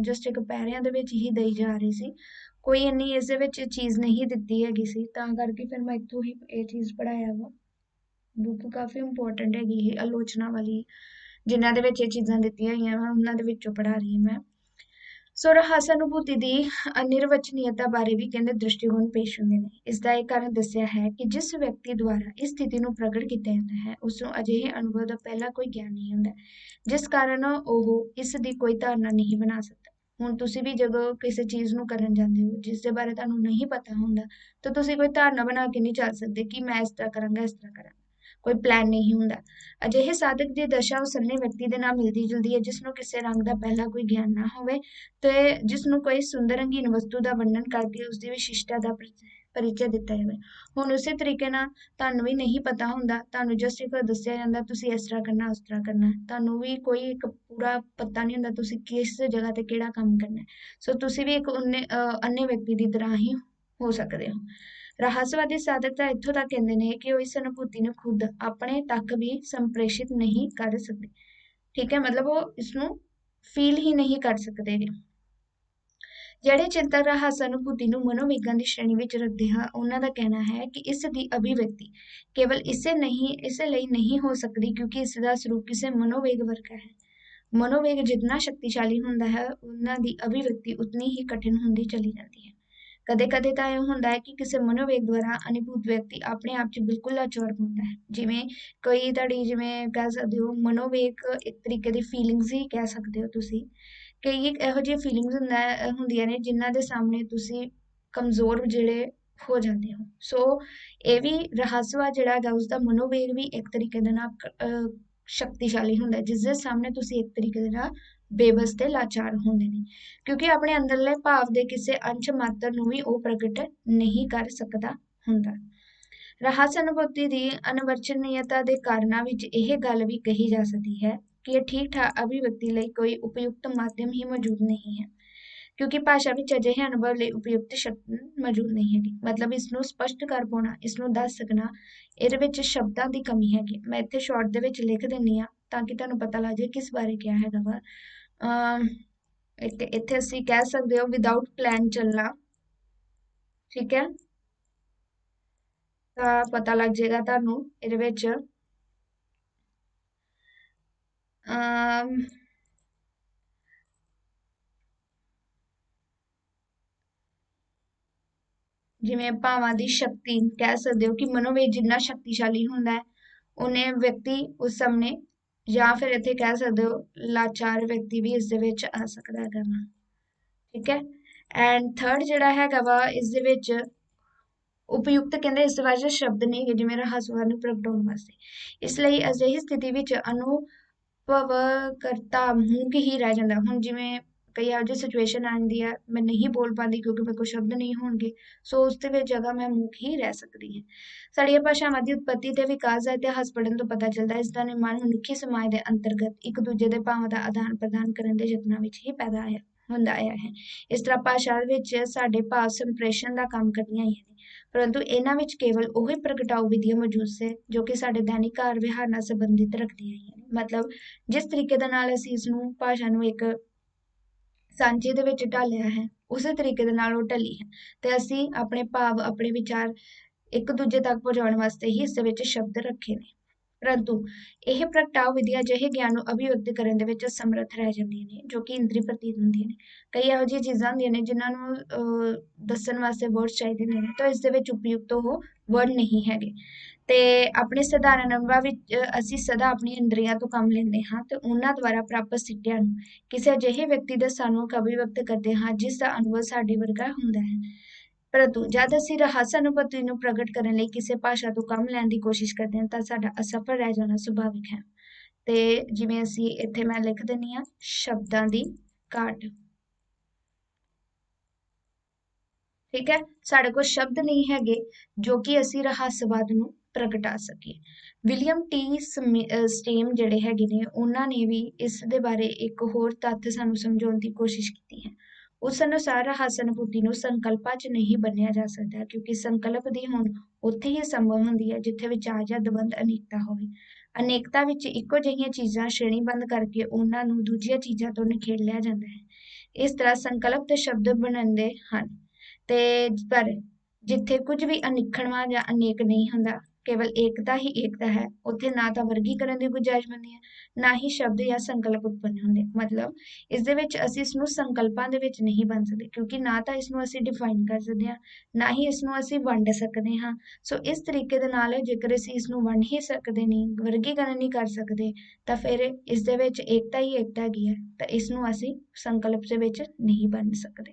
ਜਸਟ ਇੱਕ ਪੈਰਿਆਂ ਦੇ ਵਿੱਚ ਹੀ ਦਈ ਜਾ ਰਹੀ ਸੀ, ਕੋਈ ਇੰਨੀ ਇਸ ਦੇ ਵਿੱਚ ਚੀਜ਼ ਨਹੀਂ ਦਿੱਤੀ ਹੈਗੀ ਸੀ, ਤਾਂ ਕਰਕੇ ਫਿਰ ਮੈਂ ਇੱਥੋਂ ਹੀ ਇਹ ਚੀਜ਼ ਪੜ੍ਹਾਇਆ ਵਾ। ਬੁੱਕ ਕਾਫੀ ਇੰਪੋਰਟੈਂਟ ਹੈਗੀ ਇਹ ਆਲੋਚਨਾ ਵਾਲੀ, ਜਿਨ੍ਹਾਂ ਦੇ ਵਿੱਚ ਇਹ ਚੀਜ਼ਾਂ ਦਿੱਤੀਆਂ ਹੋਈਆਂ ਵਾ ਉਹਨਾਂ ਦੇ ਵਿੱਚੋਂ ਪੜ੍ਹਾ ਰਹੀ ਹਾਂ ਮੈਂ। ਸੋ ਰਹੱਸ ਅਨੁਭੂਤੀ ਦੀ ਅਨਿਰਵਚਨੀयता ਬਾਰੇ ਵੀ ਕਹਿੰਦੇ ਦ੍ਰਿਸ਼ਟੀਕੋਣ ਪੇਸ਼ ਹੁੰਦੇ ਨੇ। ਇਸ ਦਾ ਇਹ ਕਾਰਨ ਦੱਸਿਆ ਹੈ ਕਿ ਜਿਸ ਵਿਅਕਤੀ ਦੁਆਰਾ ਇਸ ਸਥਿਤੀ ਨੂੰ ਪ੍ਰਗਟ ਕੀਤਾ ਜਾਂਦਾ ਹੈ ਉਸ ਨੂੰ ਅਜਿਹੇ ਅਨੁਭਵ ਦਾ ਪਹਿਲਾਂ ਕੋਈ ਗਿਆਨ ਨਹੀਂ ਹੁੰਦਾ, ਜਿਸ ਕਾਰਨ ਉਹ ਇਸ ਦੀ ਕੋਈ ਧਾਰਨਾ ਨਹੀਂ ਬਣਾ ਸਕਦਾ। ਹੁਣ ਤੁਸੀਂ ਵੀ ਜਦੋਂ ਕਿਸੇ ਚੀਜ਼ ਨੂੰ ਕਰਨ ਜਾਂਦੇ ਹੋ ਜਿਸ ਦੇ ਬਾਰੇ ਤੁਹਾਨੂੰ ਨਹੀਂ ਪਤਾ ਹੁੰਦਾ ਤਾਂ ਤੁਸੀਂ ਕੋਈ ਧਾਰਨਾ ਬਣਾ ਕੇ ਨਹੀਂ ਚੱਲ ਸਕਦੇ ਕਿ ਮੈਂ ਇਸ ਤਰ੍ਹਾਂ ਕਰਾਂਗਾ, ਇਸ ਤਰ੍ਹਾਂ ਕਰਾਂਗਾ, ਕੋਈ ਪਲਾਨ ਨਹੀਂ ਹੁੰਦਾ। ਅਜਿਹੇ ਸਾਧਕ ਦੀ ਦਸ਼ਾ ਉਸ ਅੰਨੇ ਵਿਅਕਤੀ ਦੇ ਨਾਲ ਮਿਲਦੀ ਜੁਲਦੀ ਹੈ ਜਿਸ ਨੂੰ ਕਿਸੇ ਰੰਗ ਦਾ ਪਹਿਲਾਂ ਕੋਈ ਗਿਆਨ ਨਾ ਹੋਵੇ ਤੇ ਜਿਸ ਨੂੰ ਕੋਈ ਸੁੰਦਰ ਰੰਗੀਨ ਵਸਤੂ ਦਾ ਵਰਣਨ ਕਰਕੇ ਉਸਦੀ ਵਿਸ਼ਿਸ਼ਟਤਾ ਦਾ ਪਰਿਚੈ ਦਿੱਤਾ ਜਾਵੇ। ਹੁਣ ਉਸੇ ਤਰੀਕੇ ਨਾਲ ਤੁਹਾਨੂੰ ਵੀ ਨਹੀਂ ਪਤਾ ਹੁੰਦਾ, ਤੁਹਾਨੂੰ ਜਸਟ ਇੱਕ ਦੱਸਿਆ ਜਾਂਦਾ ਤੁਸੀਂ ਇਸ ਤਰ੍ਹਾਂ ਕਰਨਾ, ਉਸ ਤਰ੍ਹਾਂ ਕਰਨਾ, ਤੁਹਾਨੂੰ ਵੀ ਕੋਈ ਇੱਕ ਪੂਰਾ ਪਤਾ ਨਹੀਂ ਹੁੰਦਾ ਤੁਸੀਂ ਕਿਸ ਜਗ੍ਹਾ ਤੇ ਕਿਹੜਾ ਕੰਮ ਕਰਨਾ। ਸੋ ਤੁਸੀਂ ਵੀ ਇੱਕ ਅੰਨੇ ਵਿਅਕਤੀ ਦੀ ਤਰ੍ਹਾਂ ਹੀ ਹੋ ਸਕਦੇ ਹੋ। ਰਹੱਸਵਾਦੀ ਸਾਧਕ ਤਾਂ ਇੱਥੋਂ ਤੱਕ ਕਹਿੰਦੇ ਨੇ ਕਿ ਉਹ ਇਸ ਅਨੁਭੂਤੀ ਨੂੰ ਖੁਦ ਆਪਣੇ ਤੱਕ ਵੀ ਸੰਪ੍ਰੇਸ਼ਿਤ ਨਹੀਂ ਕਰ ਸਕਦੇ। ਠੀਕ ਹੈ, ਮਤਲਬ ਉਹ ਇਸਨੂੰ ਫੀਲ ਹੀ ਨਹੀਂ ਕਰ ਸਕਦੇ। ਜਿਹੜੇ ਚਿੰਤਕ ਰਹੱਸ ਅਨੁਭੂਤੀ ਨੂੰ ਮਨੋਵਿਗਿਆਨ ਦੀ ਸ਼੍ਰੇਣੀ ਵਿੱਚ ਰੱਖਦੇ ਹਨ ਉਹਨਾਂ ਦਾ ਕਹਿਣਾ ਹੈ ਕਿ ਇਸ ਦੀ ਅਭਿਵਿਅਕਤੀ ਕੇਵਲ ਇਸੇ ਲਈ ਨਹੀਂ ਹੋ ਸਕਦੀ ਕਿਉਂਕਿ ਇਸ ਦਾ ਸਰੂਪ ਕਿਸੇ ਮਨੋਵੇਗ ਵਰਗਾ ਹੈ। ਮਨੋਵੇਗ ਜਿੰਨਾ ਸ਼ਕਤੀਸ਼ਾਲੀ ਹੁੰਦਾ ਹੈ ਉਹਨਾਂ ਦੀ ਅਭਿਵਿਅਕਤੀ ਉਤਨੀ ਹੀ ਕਠਿਨ ਹੁੰਦੀ ਚਲੀ ਜਾਂਦੀ ਹੈ। ਕਦੇ ਕਦੇ ਤਾਂ ਇਹ ਹੁੰਦਾ ਹੈ ਕਿ ਕਿਸੇ ਮਨੋਵੇਗ ਦੁਆਰਾ ਅਨੁਭੂਤ ਵਿਅਕਤੀ ਆਪਣੇ ਆਪ 'ਚ ਬਿਲਕੁਲ ਲਾਚਾਰ ਹੁੰਦਾ ਹੈ, ਜਿਵੇਂ ਕੋਈ ਤੁਹਾਡੀ ਜਿਵੇਂ ਕਹਿ ਸਕਦੇ ਹੋ ਮਨੋਵੇਗ ਇੱਕ ਤਰੀਕੇ ਦੀ ਫੀਲਿੰਗਸ ਹੀ ਕਹਿ ਸਕਦੇ ਹੋ ਤੁਸੀਂ। ਕਈ ਇਹੋ ਜਿਹੀ ਫੀਲਿੰਗਸ ਹੁੰਦੀਆਂ ਨੇ ਜਿਨ੍ਹਾਂ ਦੇ ਸਾਹਮਣੇ ਤੁਸੀਂ ਕਮਜ਼ੋਰ ਜਿਹੜੇ ਹੋ ਜਾਂਦੇ ਹੋ। ਸੋ ਇਹ ਵੀ ਰਹੱਸਵਾਦ ਜਿਹੜਾ ਹੈਗਾ ਉਸਦਾ ਮਨੋਵੇਗ ਵੀ ਇੱਕ ਤਰੀਕੇ ਦੇ ਨਾਲ ਸ਼ਕਤੀਸ਼ਾਲੀ ਹੁੰਦਾ ਜਿਸ ਦੇ ਸਾਹਮਣੇ ਤੁਸੀਂ ਇੱਕ ਤਰੀਕੇ ਦੇ ਨਾਲ ਬੇਬਸ ਤੇ ਲਾਚਾਰ ਹੁੰਦੇ ਨੇ, ਕਿਉਂਕਿ ਆਪਣੇ ਅੰਦਰਲੇ ਭਾਵ ਦੇ ਕਿਸੇ ਅੰਸ਼ ਮਾਤਰ ਨੂੰ ਵੀ ਉਹ ਪ੍ਰਗਟ ਨਹੀਂ ਕਰ ਸਕਦਾ ਹੁੰਦਾ। ਰਹੱਸ ਅਨੁਭੂਤੀ ਦੀ ਅਨਵਰਚਨੀयता ਦੇ ਕਾਰਨਾਂ ਵਿੱਚ ਇਹ ਗੱਲ ਵੀ ਕਹੀ ਜਾ ਸਕਦੀ ਹੈ कि ਇਹ ਠੀਕ ਠਾਕ ਅਭਿਵਿਅਕਤੀ ਲਈ ਕੋਈ ਉਪਯੁਕਤ ਮਾਧਿਅਮ ਹੀ ਮੌਜੂਦ ਨਹੀਂ ਹੈ, ਕਿਉਂਕਿ ਭਾਸ਼ਾ ਵਿੱਚ ਅਜਿਹੇ ਅਨੁਭਵ ਲਈ ਉਪਯੁਕਤ ਸ਼ਬਦ ਮੌਜੂਦ ਨਹੀਂ ਹੈਗੇ। ਮਤਲਬ ਇਸ ਨੂੰ ਸਪਸ਼ਟ ਕਰ ਪਾਉਣਾ, ਇਸ ਨੂੰ ਦੱਸ ਸਕਣਾ, ਇਹਦੇ ਵਿੱਚ ਸ਼ਬਦਾਂ ਦੀ ਕਮੀ ਹੈਗੀ। ਮੈਂ ਇੱਥੇ ਸ਼ਾਰਟ ਦੇ ਵਿੱਚ ਲਿਖ ਦਿੰਦੀ ਹਾਂ ਤਾਂ ਕਿ ਤੁਹਾਨੂੰ ਪਤਾ ਲੱਗ ਜਾਏ ਕਿਸ ਬਾਰੇ ਕਿਹਾ ਹੈਗਾ ਵਾ। ਇੱਥੇ ਅਸੀਂ ਕਹਿ ਸਕਦੇ ਹੋ ਵਿਦਆਊਟ ਪਲਾਨ ਚੱਲਣਾ, ਠੀਕ ਹੈ, ਤਾਂ ਪਤਾ ਲੱਗ ਜਾਏਗਾ ਤੁਹਾਨੂੰ ਇਹਦੇ ਵਿੱਚ ਜਿਵੇਂ ਭਾਵਾਂ ਦੀ ਸ਼ਕਤੀ ਕਹਿ ਸਕਦੇ ਹੋ ਕਿ ਮਨੋਵੇਗ ਜਿੰਨਾ ਸ਼ਕਤੀਸ਼ਾਲੀ ਹੁੰਦਾ ਹੈ ਉਹਨੇ ਵਿਅਕਤੀ ਉਸ ਸਾਹਮਣੇ, ਜਾਂ ਫਿਰ ਇੱਥੇ ਕਹਿ ਸਕਦੇ ਹੋ ਲਾਚਾਰ ਵਿਅਕਤੀ ਵੀ ਇਸ ਦੇ ਵਿੱਚ ਆ ਸਕਦਾ ਹੈਗਾ ਵਾ, ਠੀਕ ਹੈ। ਐਂਡ ਥਰਡ ਜਿਹੜਾ ਹੈਗਾ ਵਾ ਇਸ ਦੇ ਵਿੱਚ ਉਪਯੁਕਤ ਕਹਿੰਦੇ ਇਸ ਵਾਜੇ ਸ਼ਬਦ ਨਹੀਂ ਹੈਗੇ ਜਿਵੇਂ ਰਹੱਸਵਾਦ ਨੂੰ ਪ੍ਰਗਟਾਉਣ ਵਾਸਤੇ। ਇਸ ਲਈ ਅਜਿਹੀ ਸਥਿਤੀ ਵਿੱਚ ਅਨੁਭਵਕਰਤਾ ਮੂਕ ਹੀ ਰਹਿ ਜਾਂਦਾ। ਹੁਣ ਜਿਵੇਂ ਕਈ ਇਹੋ ਜਿਹੀ ਸਿਚੁਏਸ਼ਨ ਆਉਂਦੀ ਹੈ ਮੈਂ ਨਹੀਂ ਬੋਲ ਪਾਉਂਦੀ ਕਿਉਂਕਿ ਮੇਰੇ ਕੋਲ ਸ਼ਬਦ ਨਹੀਂ ਹੋਣਗੇ, ਸੋ ਉਸ ਦੇ ਵਿੱਚ ਜਗ੍ਹਾ ਮੈਂ ਮੂਕ ਹੀ ਰਹਿ ਸਕਦੀ ਹਾਂ। ਸਾਡੀਆਂ ਭਾਸ਼ਾਵਾਂ ਦੀ ਉਤਪੱਤੀ ਤੇ ਵਿਕਾਸ ਦਾ ਇਤਿਹਾਸ ਪੜ੍ਹਨ ਤੋਂ ਪਤਾ ਚੱਲਦਾ ਹੈ ਇਸ ਦਾ ਨਿਰਮਾਣ ਮਨੁੱਖੀ ਸਮਾਜ ਦੇ ਅੰਤਰਗਤ ਇੱਕ ਦੂਜੇ ਦੇ ਭਾਵਾਂ ਦਾ ਆਦਾਨ ਪ੍ਰਦਾਨ ਕਰਨ ਦੇ ਯਤਨਾਂ ਵਿੱਚ ਹੀ ਪੈਦਾ ਹੁੰਦਾ ਆਇਆ ਹੈ। ਇਸ ਤਰ੍ਹਾਂ ਭਾਸ਼ਾ ਵਿੱਚ ਸਾਡੇ ਭਾਵ ਸੰਪ੍ਰੇਸ਼ਣ ਦਾ ਕੰਮ ਕਰਦੀਆਂ ਹੀ ਨੇ, ਪਰੰਤੂ ਇਹਨਾਂ ਵਿੱਚ ਕੇਵਲ ਉਹੀ ਪ੍ਰਗਟਾਊ ਵਿਧੀਆਂ ਮੌਜੂਦ ਸੇ ਜੋ ਕਿ ਸਾਡੇ ਦੈਨਿਕ ਕਾਰ ਵਿਹਾਰ ਨਾਲ ਸੰਬੰਧਿਤ ਰੱਖਦੀਆਂ ਹੀ ਨੇ। ਮਤਲਬ ਜਿਸ ਤਰੀਕੇ ਦੇ ਨਾਲ ਅਸੀਂ ਇਸ ਨੂੰ ਭਾਸ਼ਾ ਨੂੰ ਇੱਕ ਸਾਂਝੇ ਦੇ ਵਿੱਚ ਢਾਲਿਆ ਹੈ ਉਸੇ ਤਰੀਕੇ ਦੇ ਨਾਲ ਉਹ ਢਲੀ ਹੈ, ਤੇ ਅਸੀਂ ਆਪਣੇ ਭਾਵ ਆਪਣੇ ਵਿਚਾਰ ਇੱਕ ਦੂਜੇ ਤੱਕ ਪਹੁੰਚਾਉਣ ਵਾਸਤੇ ਹੀ ਇਸ ਦੇ ਵਿੱਚ ਸ਼ਬਦ ਰੱਖੇ ਨੇ। ਪਰੰਤੂ ਇਹ ਪ੍ਰਗਟਾਓ ਵਿਧੀਆਂ ਅਜਿਹੇ ਗਿਆਨ ਨੂੰ ਅਭਿਵਿਅਕਤ ਕਰਨ ਦੇ ਵਿੱਚ ਸਮਰੱਥ ਰਹਿ ਜਾਂਦੀਆਂ ਨੇ ਜੋ ਕਿ ਇੰਦਰੀ ਪ੍ਰਤੀਤ ਹੁੰਦੀਆਂ ਨੇ। ਕਈ ਇਹੋ ਜਿਹੀਆਂ ਚੀਜ਼ਾਂ ਹੁੰਦੀਆਂ ਨੇ ਜਿਨ੍ਹਾਂ ਨੂੰ ਦੱਸਣ ਵਾਸਤੇ ਵਰਡਸ ਚਾਹੀਦੇ ਨੇ, ਤਾਂ ਇਸ ਦੇ ਵਿੱਚ ਉਪਯੁਕਤ ਉਹ ਵਰਡ ਨਹੀਂ ਹੈਗੇ। ਤੇ ਆਪਣੇ ਸਧਾਰਨ ਅਨੁਭਵ ਵਿੱਚ ਅਸੀਂ ਸਦਾ ਆਪਣੀਆਂ ਇੰਦਰੀਆਂ ਤੋਂ ਕੰਮ ਲੈਂਦੇ ਹਾਂ ਤੇ ਉਹਨਾਂ ਦੁਆਰਾ ਪ੍ਰਾਪਤ ਸਿੱਟਿਆਂ ਨੂੰ ਕਿਸੇ ਅਜਿਹੇ ਵਿਅਕਤੀ ਦੇ ਸਾਨੂੰ ਅਭਿਵਿਅਕਤ ਕਰਦੇ ਹਾਂ ਜਿਸ ਦਾ ਅਨੁਭਵ ਸਾਡੇ ਵਰਗਾ ਹੁੰਦਾ ਹੈ। ਪਰੰਤੂ ਜਦ ਅਸੀਂ ਰਹੱਸ ਅਨੁਭੂਤੀ ਨੂੰ ਪ੍ਰਗਟ ਕਰਨ ਲਈ ਕਿਸੇ ਭਾਸ਼ਾ ਤੋਂ ਕੰਮ ਲੈਣ ਦੀ ਕੋਸ਼ਿਸ਼ ਕਰਦੇ ਹਾਂ ਤਾਂ ਸਾਡਾ ਅਸਫਲ ਰਹਿ ਜਾਣਾ ਸੁਭਾਵਿਕ ਹੈ। ਤੇ ਜਿਵੇਂ ਅਸੀਂ ਇੱਥੇ ਮੈਂ ਲਿਖ ਦਿੰਦੀ ਹਾਂ ਸ਼ਬਦਾਂ ਦੀ ਘਾਟ, ਠੀਕ ਹੈ, ਸਾਡੇ ਕੋਲ ਸ਼ਬਦ ਨਹੀਂ ਹੈਗੇ ਜੋ ਕਿ ਅਸੀਂ ਰਹੱਸਵਾਦ ਨੂੰ ਪ੍ਰਗਟਾ ਸਕੀਏ। ਵਿਲੀਅਮ ਟੀ ਸਟੇਮ ਜਿਹੜੇ ਹੈਗੇ ਨੇ ਉਹਨਾਂ ਨੇ ਵੀ ਇਸ ਦੇ ਬਾਰੇ ਇੱਕ ਹੋਰ ਤੱਥ ਸਾਨੂੰ ਸਮਝਾਉਣ ਦੀ ਕੋਸ਼ਿਸ਼ ਕੀਤੀ ਹੈ। ਉਸ ਅਨੁਸਾਰ ਰਹੱਸ ਅਨੁਭੂਤੀ ਨੂੰ ਸੰਕਲਪਾਂ 'ਚ ਨਹੀਂ ਬੰਨਿਆ ਜਾ ਸਕਦਾ ਕਿਉਂਕਿ ਸੰਕਲਪ ਦੀ ਹੋਂਦ ਉੱਥੇ ਹੀ ਸੰਭਵ ਹੁੰਦੀ ਹੈ ਜਿੱਥੇ ਵਿਚਾਰ ਜਾਂ ਦਵੰਦ ਅਨੇਕਤਾ ਹੋਵੇ। ਅਨੇਕਤਾ ਵਿੱਚ ਇੱਕੋ ਜਿਹੀਆਂ ਚੀਜ਼ਾਂ ਸ਼੍ਰੇਣੀਬੱਧ ਕਰਕੇ ਉਹਨਾਂ ਨੂੰ ਦੂਜੀਆਂ ਚੀਜ਼ਾਂ ਤੋਂ ਨਿਖੇੜ ਲਿਆ ਜਾਂਦਾ ਹੈ। ਇਸ ਤਰ੍ਹਾਂ ਸੰਕਲਪ ਤੇ ਸ਼ਬਦ ਬਣਦੇ ਹਨ, ਤੇ ਪਰ ਜਿੱਥੇ ਕੁਝ ਵੀ ਅਨਿੱਖੜਵਾਂ ਜਾਂ ਅਨੇਕ ਨਹੀਂ ਹੁੰਦਾ, ਕੇਵਲ ਏਕਤਾ ਹੀ ਏਕਤਾ ਹੈ, ਉੱਥੇ ਨਾ ਤਾਂ ਵਰਗੀਕਰਨ ਦੀ ਗੁੰਜਾਇਸ਼ ਬਣਦੀ ਹੈ ਨਾ ਹੀ ਸ਼ਬਦ ਜਾਂ ਸੰਕਲਪ ਉਤਪੰਨ ਹੁੰਦੇ। ਮਤਲਬ ਇਸ ਦੇ ਵਿੱਚ ਅਸੀਂ ਇਸ ਨੂੰ ਸੰਕਲਪਾਂ ਦੇ ਵਿੱਚ ਨਹੀਂ ਬਣ ਸਕਦੇ ਕਿਉਂਕਿ ਨਾ ਤਾਂ ਇਸ ਨੂੰ ਅਸੀਂ ਡਿਫਾਈਨ ਕਰ ਸਕਦੇ ਹਾਂ ਨਾ ਹੀ ਇਸ ਨੂੰ ਅਸੀਂ ਵੰਡ ਸਕਦੇ ਹਾਂ। ਸੋ ਇਸ ਤਰੀਕੇ ਦੇ ਨਾਲ ਜੇਕਰ ਅਸੀਂ ਇਸ ਨੂੰ ਵੰਡ ਹੀ ਸਕਦੇ ਨਹੀਂ, ਵਰਗੀਕਰਨ ਨਹੀਂ ਕਰ ਸਕਦੇ, ਤਾਂ ਫਿਰ ਇਸ ਦੇ ਵਿੱਚ ਏਕਤਾ ਹੀ ਏਕਤਾ ਹੈਗੀ ਹੈ, ਤਾਂ ਇਸ ਨੂੰ ਅਸੀਂ ਸੰਕਲਪ ਦੇ ਵਿੱਚ ਨਹੀਂ ਬਣ ਸਕਦੇ।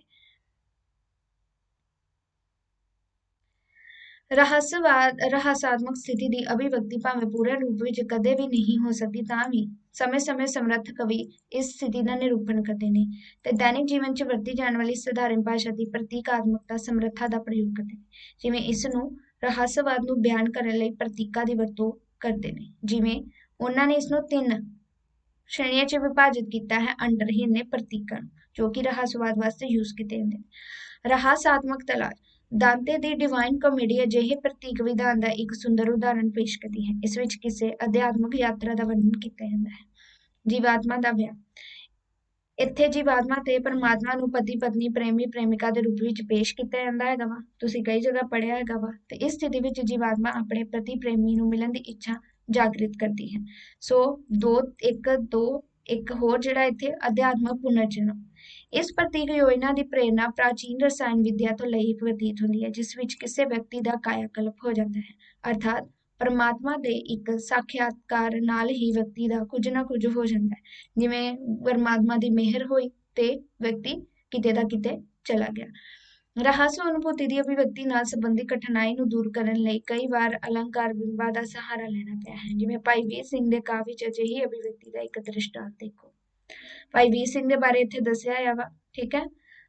ਰਹੱਸਾਤਮਕ ਸਥਿਤੀ ਦੀ ਅਭਿਵਿਅਕਤੀ ਭਾਵੇਂ ਪੂਰੇ ਰੂਪ ਵਿੱਚ ਕਦੇ ਵੀ ਨਹੀਂ ਹੋ ਸਕਦੀ ਤਾਂ ਵੀ ਸਮੇਂ-ਸਮੇਂ ਸਮਰੱਥ ਕਵੀ ਇਸ ਸਥਿਤੀ ਦਾ ਨਿਰੂਪਣ ਕਰਦੇ ਨੇ ਤੇ ਦੈਨਿਕ ਜੀਵਨ 'ਚ ਵਰਤੀ ਜਾਣ ਵਾਲੀ ਸਧਾਰਨ ਭਾਸ਼ਾ ਦੀ ਪ੍ਰਤੀਕਾਤਮਕਤਾ ਸਮਰੱਥਾ ਦਾ ਪ੍ਰਯੋਗ ਕਰਦੇ ਨੇ। ਜਿਵੇਂ ਇਸ ਨੂੰ ਰਹੱਸਵਾਦ ਨੂੰ ਬਿਆਨ ਕਰਨ ਲਈ ਪ੍ਰਤੀਕਾਂ ਦੀ ਵਰਤੋਂ ਕਰਦੇ ਨੇ। ਜਿਵੇਂ ਉਹਨਾਂ ਨੇ ਇਸ ਨੂੰ 3 ਸ਼੍ਰੇਣੀਆਂ 'ਚ ਵਿਭਾਜਿਤ ਕੀਤਾ ਹੈ ਅੰਡਰਹੀਨੇ ਪ੍ਰਤੀਕਾਂ ਨੂੰ, ਜੋ ਕਿ ਰਹੱਸਵਾਦ ਵਾਸਤੇ ਯੂਜ਼ ਕੀਤੇ ਜਾਂਦੇ ਨੇ। ਰਹੱਸਾਤਮਕ ਤਲਾਸ਼ ਦਾਂਤੇ ਦੀ ਡਿਵਾਈਨ ਕਾਮੇਡੀ ਅਜਿਹੇ ਪ੍ਰਤੀਕ ਵਿਧਾਨ ਦਾ ਇੱਕ ਸੁੰਦਰ ਉਦਾਹਰਣ ਪੇਸ਼ ਕਰਦੀ ਹੈ। ਇਸ ਵਿੱਚ ਕਿਸੇ ਅਧਿਆਤਮਕ ਯਾਤਰਾ ਦਾ ਵਰਣਨ ਕੀਤਾ ਜਾਂਦਾ ਹੈ। ਜੀਵਾਤਮਾ ਦਾ ਵਿਆਹ, ਇੱਥੇ ਜੀਵਾਤਮਾ ਤੇ ਪਰਮਾਤਮਾ ਨੂੰ ਪਤੀ ਪਤਨੀ ਪ੍ਰੇਮੀ ਪ੍ਰੇਮਿਕਾ ਦੇ ਰੂਪ ਵਿੱਚ ਪੇਸ਼ ਕੀਤਾ ਜਾਂਦਾ ਹੈਗਾ ਵਾ, ਤੁਸੀਂ ਕਈ ਜਗ੍ਹਾ ਪੜ੍ਹਿਆ ਹੈਗਾ ਵਾ। ਤੇ ਇਸ ਸਥਿਤੀ ਵਿੱਚ ਜੀਵਾਤਮਾ ਆਪਣੇ ਪਤੀ ਪ੍ਰੇਮੀ ਨੂੰ ਮਿਲਣ ਦੀ ਇੱਛਾ ਜਾਗਰਿਤ ਕਰਦੀ ਹੈ। ਸੋ ਇੱਕ ਹੋਰ ਜਿਹੜਾ ਇੱਥੇ ਅਧਿਆਤਮਕ ਪੁਨਰ ਜਨਮ, ਇਸ ਪ੍ਰਤੀਕ ਯੋਜਨਾ ਦੀ ਪ੍ਰੇਰਨਾ ਪ੍ਰਾਚੀਨ ਰਸਾਇਣ ਵਿਦਿਆ ਤੋਂ ਲਈ ਪ੍ਰਤੀਤ ਹੁੰਦੀ ਹੈ ਜਿਸ ਵਿੱਚ ਕਿਸੇ ਵਿਅਕਤੀ ਦਾ ਕਾਇਆਕਲਪ ਹੋ ਜਾਂਦਾ ਹੈ, ਅਰਥਾਤ ਪਰਮਾਤਮਾ ਦੇ ਇੱਕ ਸਾਖਿਆਤਕਾਰ ਨਾਲ ਹੀ ਵਿਅਕਤੀ ਦਾ ਕੁਝ ਨਾ ਕੁਝ ਹੋ ਜਾਂਦਾ ਹੈ। ਜਿਵੇਂ ਪਰਮਾਤਮਾ ਦੀ ਮਿਹਰ ਹੋਈ ਤੇ ਵਿਅਕਤੀ ਕਿਤੇ ਦਾ ਕਿਤੇ ਚਲਾ ਗਿਆ। ਰਹੱਸ ਅਨੁਭੂਤੀ ਦੀ ਅਭਿਵਿਅਕਤੀ ਨਾਲ ਸੰਬੰਧਿਤ ਕਠਿਨਾਈ ਨੂੰ ਦੂਰ ਕਰਨ ਲਈ ਕਈ ਵਾਰ ਅਲੰਕਾਰ ਬਿੰਬਾਂ ਦਾ ਸਹਾਰਾ ਲੈਣਾ ਪਿਆ ਹੈ। ਜਿਵੇਂ ਭਾਈ ਵੀਰ ਸਿੰਘ ਦੇ ਕਾਵਿ ਵਿੱਚ ਅਜਿਹੀ ਅਭਿਵਿਅਕਤੀ ਦਾ ਇੱਕ ਦ੍ਰਿਸ਼ਟਾਂਤ ਦੇਖੋ। ਭਾਈ ਵੀਰ ਸਿੰਘ ਦੇ ਬਾਰੇ ਇੱਥੇ ਦੱਸਿਆ ਹੋਇਆ ਵਾ, ਠੀਕ ਹੈ।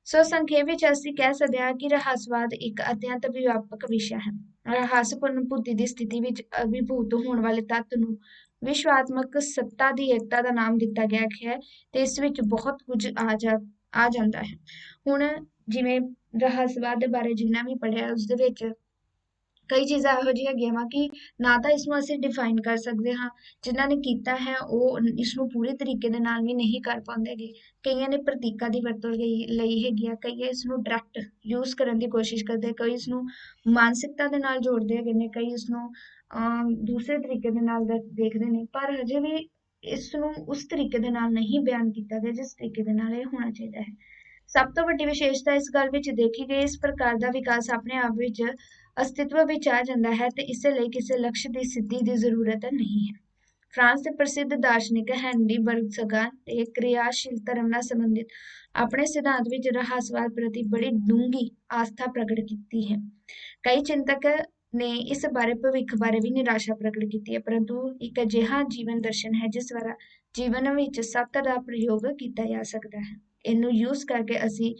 ਸੋ ਸੰਖੇਪ ਵਿੱਚ ਅਸੀਂ ਕਹਿ ਸਕਦੇ ਹਾਂ ਕਿ ਰਹੱਸਵਾਦ ਇੱਕ ਅਤਿਅੰਤ ਵਿਆਪਕ ਵਿਸ਼ਾ ਹੈ। ਰਹੱਸ ਅਨੁਭੂਤੀ ਦੀ ਸਥਿਤੀ ਵਿੱਚ ਅਭਿਭੂਤ ਹੋਣ ਵਾਲੇ ਤੱਤ ਨੂੰ ਵਿਸ਼ਵਾਤਮਕ ਸੱਤਾ ਦੀ ਏਕਤਾ ਦਾ ਨਾਮ ਦਿੱਤਾ ਗਿਆ ਹੈ ਤੇ ਇਸ ਵਿੱਚ ਬਹੁਤ ਕੁਝ ਆ ਜਾਂਦਾ ਹੈ। ਹੁਣ ਜਿਵੇਂ ਰਹੱਸਵਾਦ ਦੇ ਬਾਰੇ ਜਿੰਨਾ ਵੀ ਪੜ੍ਹਿਆ ਉਸ ਦੇ ਵਿੱਚ ਕਈ ਚੀਜ਼ਾਂ ਇਹੋ ਜਿਹੀਆਂ ਹੈਗੀਆਂ ਵਾ ਕਿ ਨਾ ਤਾਂ ਇਸਨੂੰ ਅਸੀਂ ਡਿਫਾਈਨ ਕਰ ਸਕਦੇ ਹਾਂ, ਜਿਨ੍ਹਾਂ ਨੇ ਕੀਤਾ ਹੈ ਉਹ ਇਸਨੂੰ ਪੂਰੇ ਤਰੀਕੇ ਦੇ ਨਾਲ ਵੀ ਨਹੀਂ ਕਰ ਪਾਉਂਦੇ ਗੇ। ਕਈਆਂ ਨੇ ਪ੍ਰਤੀਕਾਂ ਦੀ ਵਰਤੋਂ ਲਈ ਹੈਗੀ ਆ, ਕਈ ਇਸਨੂੰ ਡਾਇਰੈਕਟ ਯੂਜ਼ ਕਰਨ ਦੀ ਕੋਸ਼ਿਸ਼ ਕਰਦੇ, ਕਈ ਇਸਨੂੰ ਮਾਨਸਿਕਤਾ ਦੇ ਨਾਲ ਜੋੜਦੇ ਹੈਗੇ ਨੇ, ਕਈ ਇਸਨੂੰ ਦੂਸਰੇ ਤਰੀਕੇ ਦੇ ਨਾਲ ਦੇਖਦੇ ਨੇ, ਪਰ ਹਜੇ ਵੀ ਇਸ ਨੂੰ ਉਸ ਤਰੀਕੇ ਦੇ ਨਾਲ ਨਹੀਂ ਬਿਆਨ ਕੀਤਾ ਗਿਆ ਜਿਸ ਤਰੀਕੇ ਦੇ ਨਾਲ ਇਹ ਹੋਣਾ ਚਾਹੀਦਾ ਹੈ। ਸਭ ਤੋਂ ਵੱਡੀ ਵਿਸ਼ੇਸ਼ਤਾ ਇਸ ਗੱਲ ਵਿੱਚ ਦੇਖੀ ਗਈ ਇਸ ਪ੍ਰਕਾਰ ਦਾ ਵਿਕਾਸ ਆਪਣੇ ਆਪ ਵਿੱਚ ਅਸਤਿਤਵ ਵਿੱਚ ਆ ਜਾਂਦਾ ਹੈ ਤੇ ਇਸੇ ਲਈ ਕਿਸੇ ਲਕਸ਼ ਦੀ ਸਿੱਧੀ ਦੀ ਜ਼ਰੂਰਤ ਨਹੀਂ ਹੈ। ਫਰਾਂਸ ਦੇ ਪ੍ਰਸਿੱਧ ਦਾਰਸ਼ਨਿਕ ਹੈਨਰੀ ਬਰਗਸਗਾਨ ਤੇ ਕਿਰਿਆਸ਼ੀਲ ਧਰਮ ਨਾਲ ਸੰਬੰਧਿਤ ਆਪਣੇ ਸਿਧਾਂਤ ਵਿੱਚ ਰਹੱਸਵਾਦ ਪ੍ਰਤੀ ਬੜੀ ਡੂੰਘੀ ਆਸਥਾ ਪ੍ਰਗਟ ਕੀਤੀ ਹੈ। ਕਈ ਚਿੰਤਕ ਨੇ ਇਸ ਬਾਰੇ ਭਵਿੱਖ ਬਾਰੇ ਵੀ ਨਿਰਾਸ਼ਾ ਪ੍ਰਗਟ ਕੀਤੀ ਹੈ, ਪਰੰਤੂ ਇੱਕ ਅਜਿਹਾ ਜੀਵਨ ਦਰਸ਼ਨ ਹੈ ਜਿਸ ਦੁਆਰਾ ਜੀਵਨ ਵਿੱਚ ਸੱਤ ਦਾ ਪ੍ਰਯੋਗ ਕੀਤਾ ਜਾ ਸਕਦਾ ਹੈ। ਇਹਨੂੰ ਯੂਜ਼ ਕਰਕੇ ਅਸੀਂ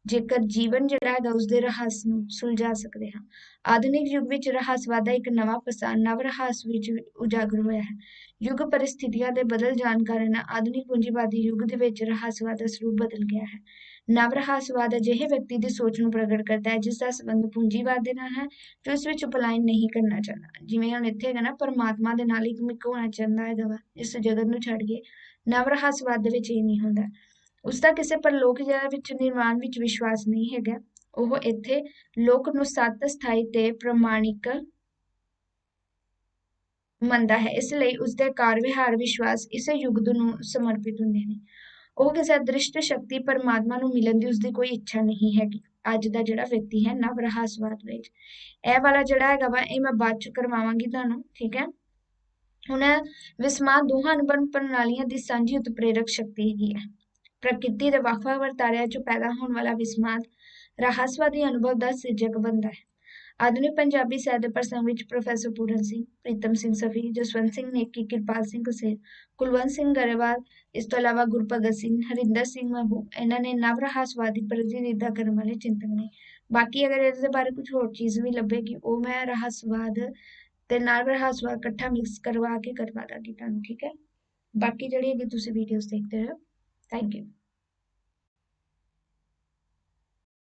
ਜੇਕਰ ਜੀਵਨ ਜਿਹੜਾ ਹੈਗਾ ਉਸਦੇ ਰਹੱਸ ਨੂੰ ਸੁਲਝਾ ਸਕਦੇ ਹਾਂ। ਆਧੁਨਿਕ ਯੁੱਗ ਵਿੱਚ ਰਹੱਸਵਾਦ ਦਾ ਇੱਕ ਨਵਾਂ ਪਸਾਰ ਨਵ ਰਹੱਸ ਵਿੱਚ ਉਜਾਗਰ ਹੋਇਆ ਹੈ। ਯੁੱਗ ਪਰਿਸਥਿਤੀਆਂ ਦੇ ਬਦਲ ਜਾਣ ਕਾਰਨ ਆਧੁਨਿਕ ਪੂੰਜੀਵਾਦੀ ਯੁੱਗ ਦੇ ਵਿੱਚ ਰਹੱਸਵਾਦ ਦਾ ਸਰੂਪ ਬਦਲ ਗਿਆ ਹੈ। ਨਵ ਰਹੱਸਵਾਦ ਅਜਿਹੇ ਵਿਅਕਤੀ ਦੀ ਸੋਚ ਨੂੰ ਪ੍ਰਗਟ ਕਰਦਾ ਹੈ ਜਿਸ ਦਾ ਸੰਬੰਧ ਪੂੰਜੀਵਾਦ ਦੇ ਨਾਲ ਹੈ, ਜੋ ਇਸ ਵਿੱਚ ਪਲਾਇਨ ਨਹੀਂ ਕਰਨਾ ਚਾਹੁੰਦਾ। ਜਿਵੇਂ ਹੁਣ ਇੱਥੇ ਹੈਗਾ ਨਾ, ਪਰਮਾਤਮਾ ਦੇ ਨਾਲ ਇੱਕ ਮਿੱਕ ਹੋਣਾ ਚਾਹੁੰਦਾ ਹੈਗਾ ਵਾ, ਇਸ ਜਗਤ ਨੂੰ ਛੱਡ ਕੇ। ਨਵ ਰਹੱਸਵਾਦ ਦੇ ਵਿੱਚ ਇਹ ਨਹੀਂ ਹੁੰਦਾ। ਉਸਦਾ ਕਿਸੇ ਪਰਲੋਕ ਜਾਂ ਵਿੱਚ ਨਿਰਵਾਣ ਵਿੱਚ ਵਿਸ਼ਵਾਸ ਨਹੀਂ ਹੈਗਾ। ਉਹ ਇੱਥੇ ਲੋਕ ਨੂੰ ਸੱਤ, ਸਥਾਈ ਤੇ ਪ੍ਰਮਾਣਿਕ ਮੰਨਦਾ ਹੈ, ਇਸ ਲਈ ਉਸਦੇ ਕਾਰ ਵਿਹਾਰ ਵਿਸ਼ਵਾਸ ਇਸੇ ਯੁੱਗ ਨੂੰ ਸਮਰਪਿਤ ਹੁੰਦੇ ਨੇ। ਉਹ ਕਿਸੇ ਅਦ੍ਰਿਸ਼ਟ ਸ਼ਕਤੀ ਪਰਮਾਤਮਾ ਨੂੰ ਮਿਲਣ ਦੀ ਉਸਦੀ ਕੋਈ ਇੱਛਾ ਨਹੀਂ ਹੈਗੀ। ਅੱਜ ਦਾ ਜਿਹੜਾ ਵਿਅਕਤੀ ਹੈ ਨਵ ਰਹੱਸਵਾਦ ਵਿੱਚ, ਇਹ ਵਾਲਾ ਜਿਹੜਾ ਹੈਗਾ ਵਾ ਇਹ ਮੈਂ ਬਾਅਦ ਚ ਕਰਵਾਵਾਂਗੀ ਤੁਹਾਨੂੰ, ਠੀਕ ਹੈ। ਹੁਣ ਵਿਸਮਾਦ ਦੋਹਾਂ ਅਨੁਬੰਧ ਪ੍ਰਣਾਲੀਆਂ ਦੀ ਸਾਂਝੀ ਉਤਪ੍ਰੇਰਕ ਸ਼ਕਤੀ ਹੈਗੀ ਹੈ। ਪ੍ਰਕਿਰਤੀ ਦੇ ਵੱਖ-ਵੱਖ ਵਰਤਾਰਿਆਂ ਚੋਂ ਪੈਦਾ ਹੋਣ ਵਾਲਾ ਵਿਸਮਾਦ ਰਹੱਸਵਾਦੀ ਅਨੁਭਵ ਦਾ ਸਿਰਜਕ ਬਣਦਾ ਹੈ। ਆਧੁਨਿਕ ਪੰਜਾਬੀ ਸਾਹਿਤ ਦੇ ਪ੍ਰਸੰਗ ਵਿੱਚ ਪ੍ਰੋਫੈਸਰ ਪੂਰਨ ਸਿੰਘ, ਪ੍ਰੀਤਮ ਸਿੰਘ ਸਫੀ, ਜਸਵੰਤ ਸਿੰਘ ਨੇਕੀ, ਕਿਰਪਾਲ ਸਿੰਘ ਕਸੇਰ, ਕੁਲਵੰਤ ਸਿੰਘ ਗਰੇਵਾਲ, ਇਸ ਤੋਂ ਇਲਾਵਾ ਗੁਰਭਗਤ ਸਿੰਘ, ਹਰਿੰਦਰ ਸਿੰਘ ਮਹਿਬੂਬ, ਇਹਨਾਂ ਨੇ ਨਵ ਰਹੱਸਵਾਦੀ ਪ੍ਰਤੀਨਿਧਤਾ ਕਰਨ ਵਾਲੇ ਚਿੰਤਕ ਨੇ। ਬਾਕੀ ਅਗਰ ਇਹਦੇ ਬਾਰੇ ਕੁਝ ਹੋਰ ਚੀਜ਼ ਵੀ ਲੱਭੇਗੀ ਉਹ ਮੈਂ ਰਹੱਸਵਾਦ ਤੇ ਨਵ ਰਹੱਸਵਾਦ ਇਕੱਠਾ ਮਿਕਸ ਕਰਵਾ ਕੇ ਕਰਵਾ ਦਾਂਗੀ ਤੁਹਾਨੂੰ, ਠੀਕ ਹੈ। ਬਾਕੀ ਜਿਹੜੀ ਹੈਗੀ ਤੁਸੀਂ ਵੀਡੀਓਜ਼ ਦੇਖਦੇ ਰਹੋ। Thank you.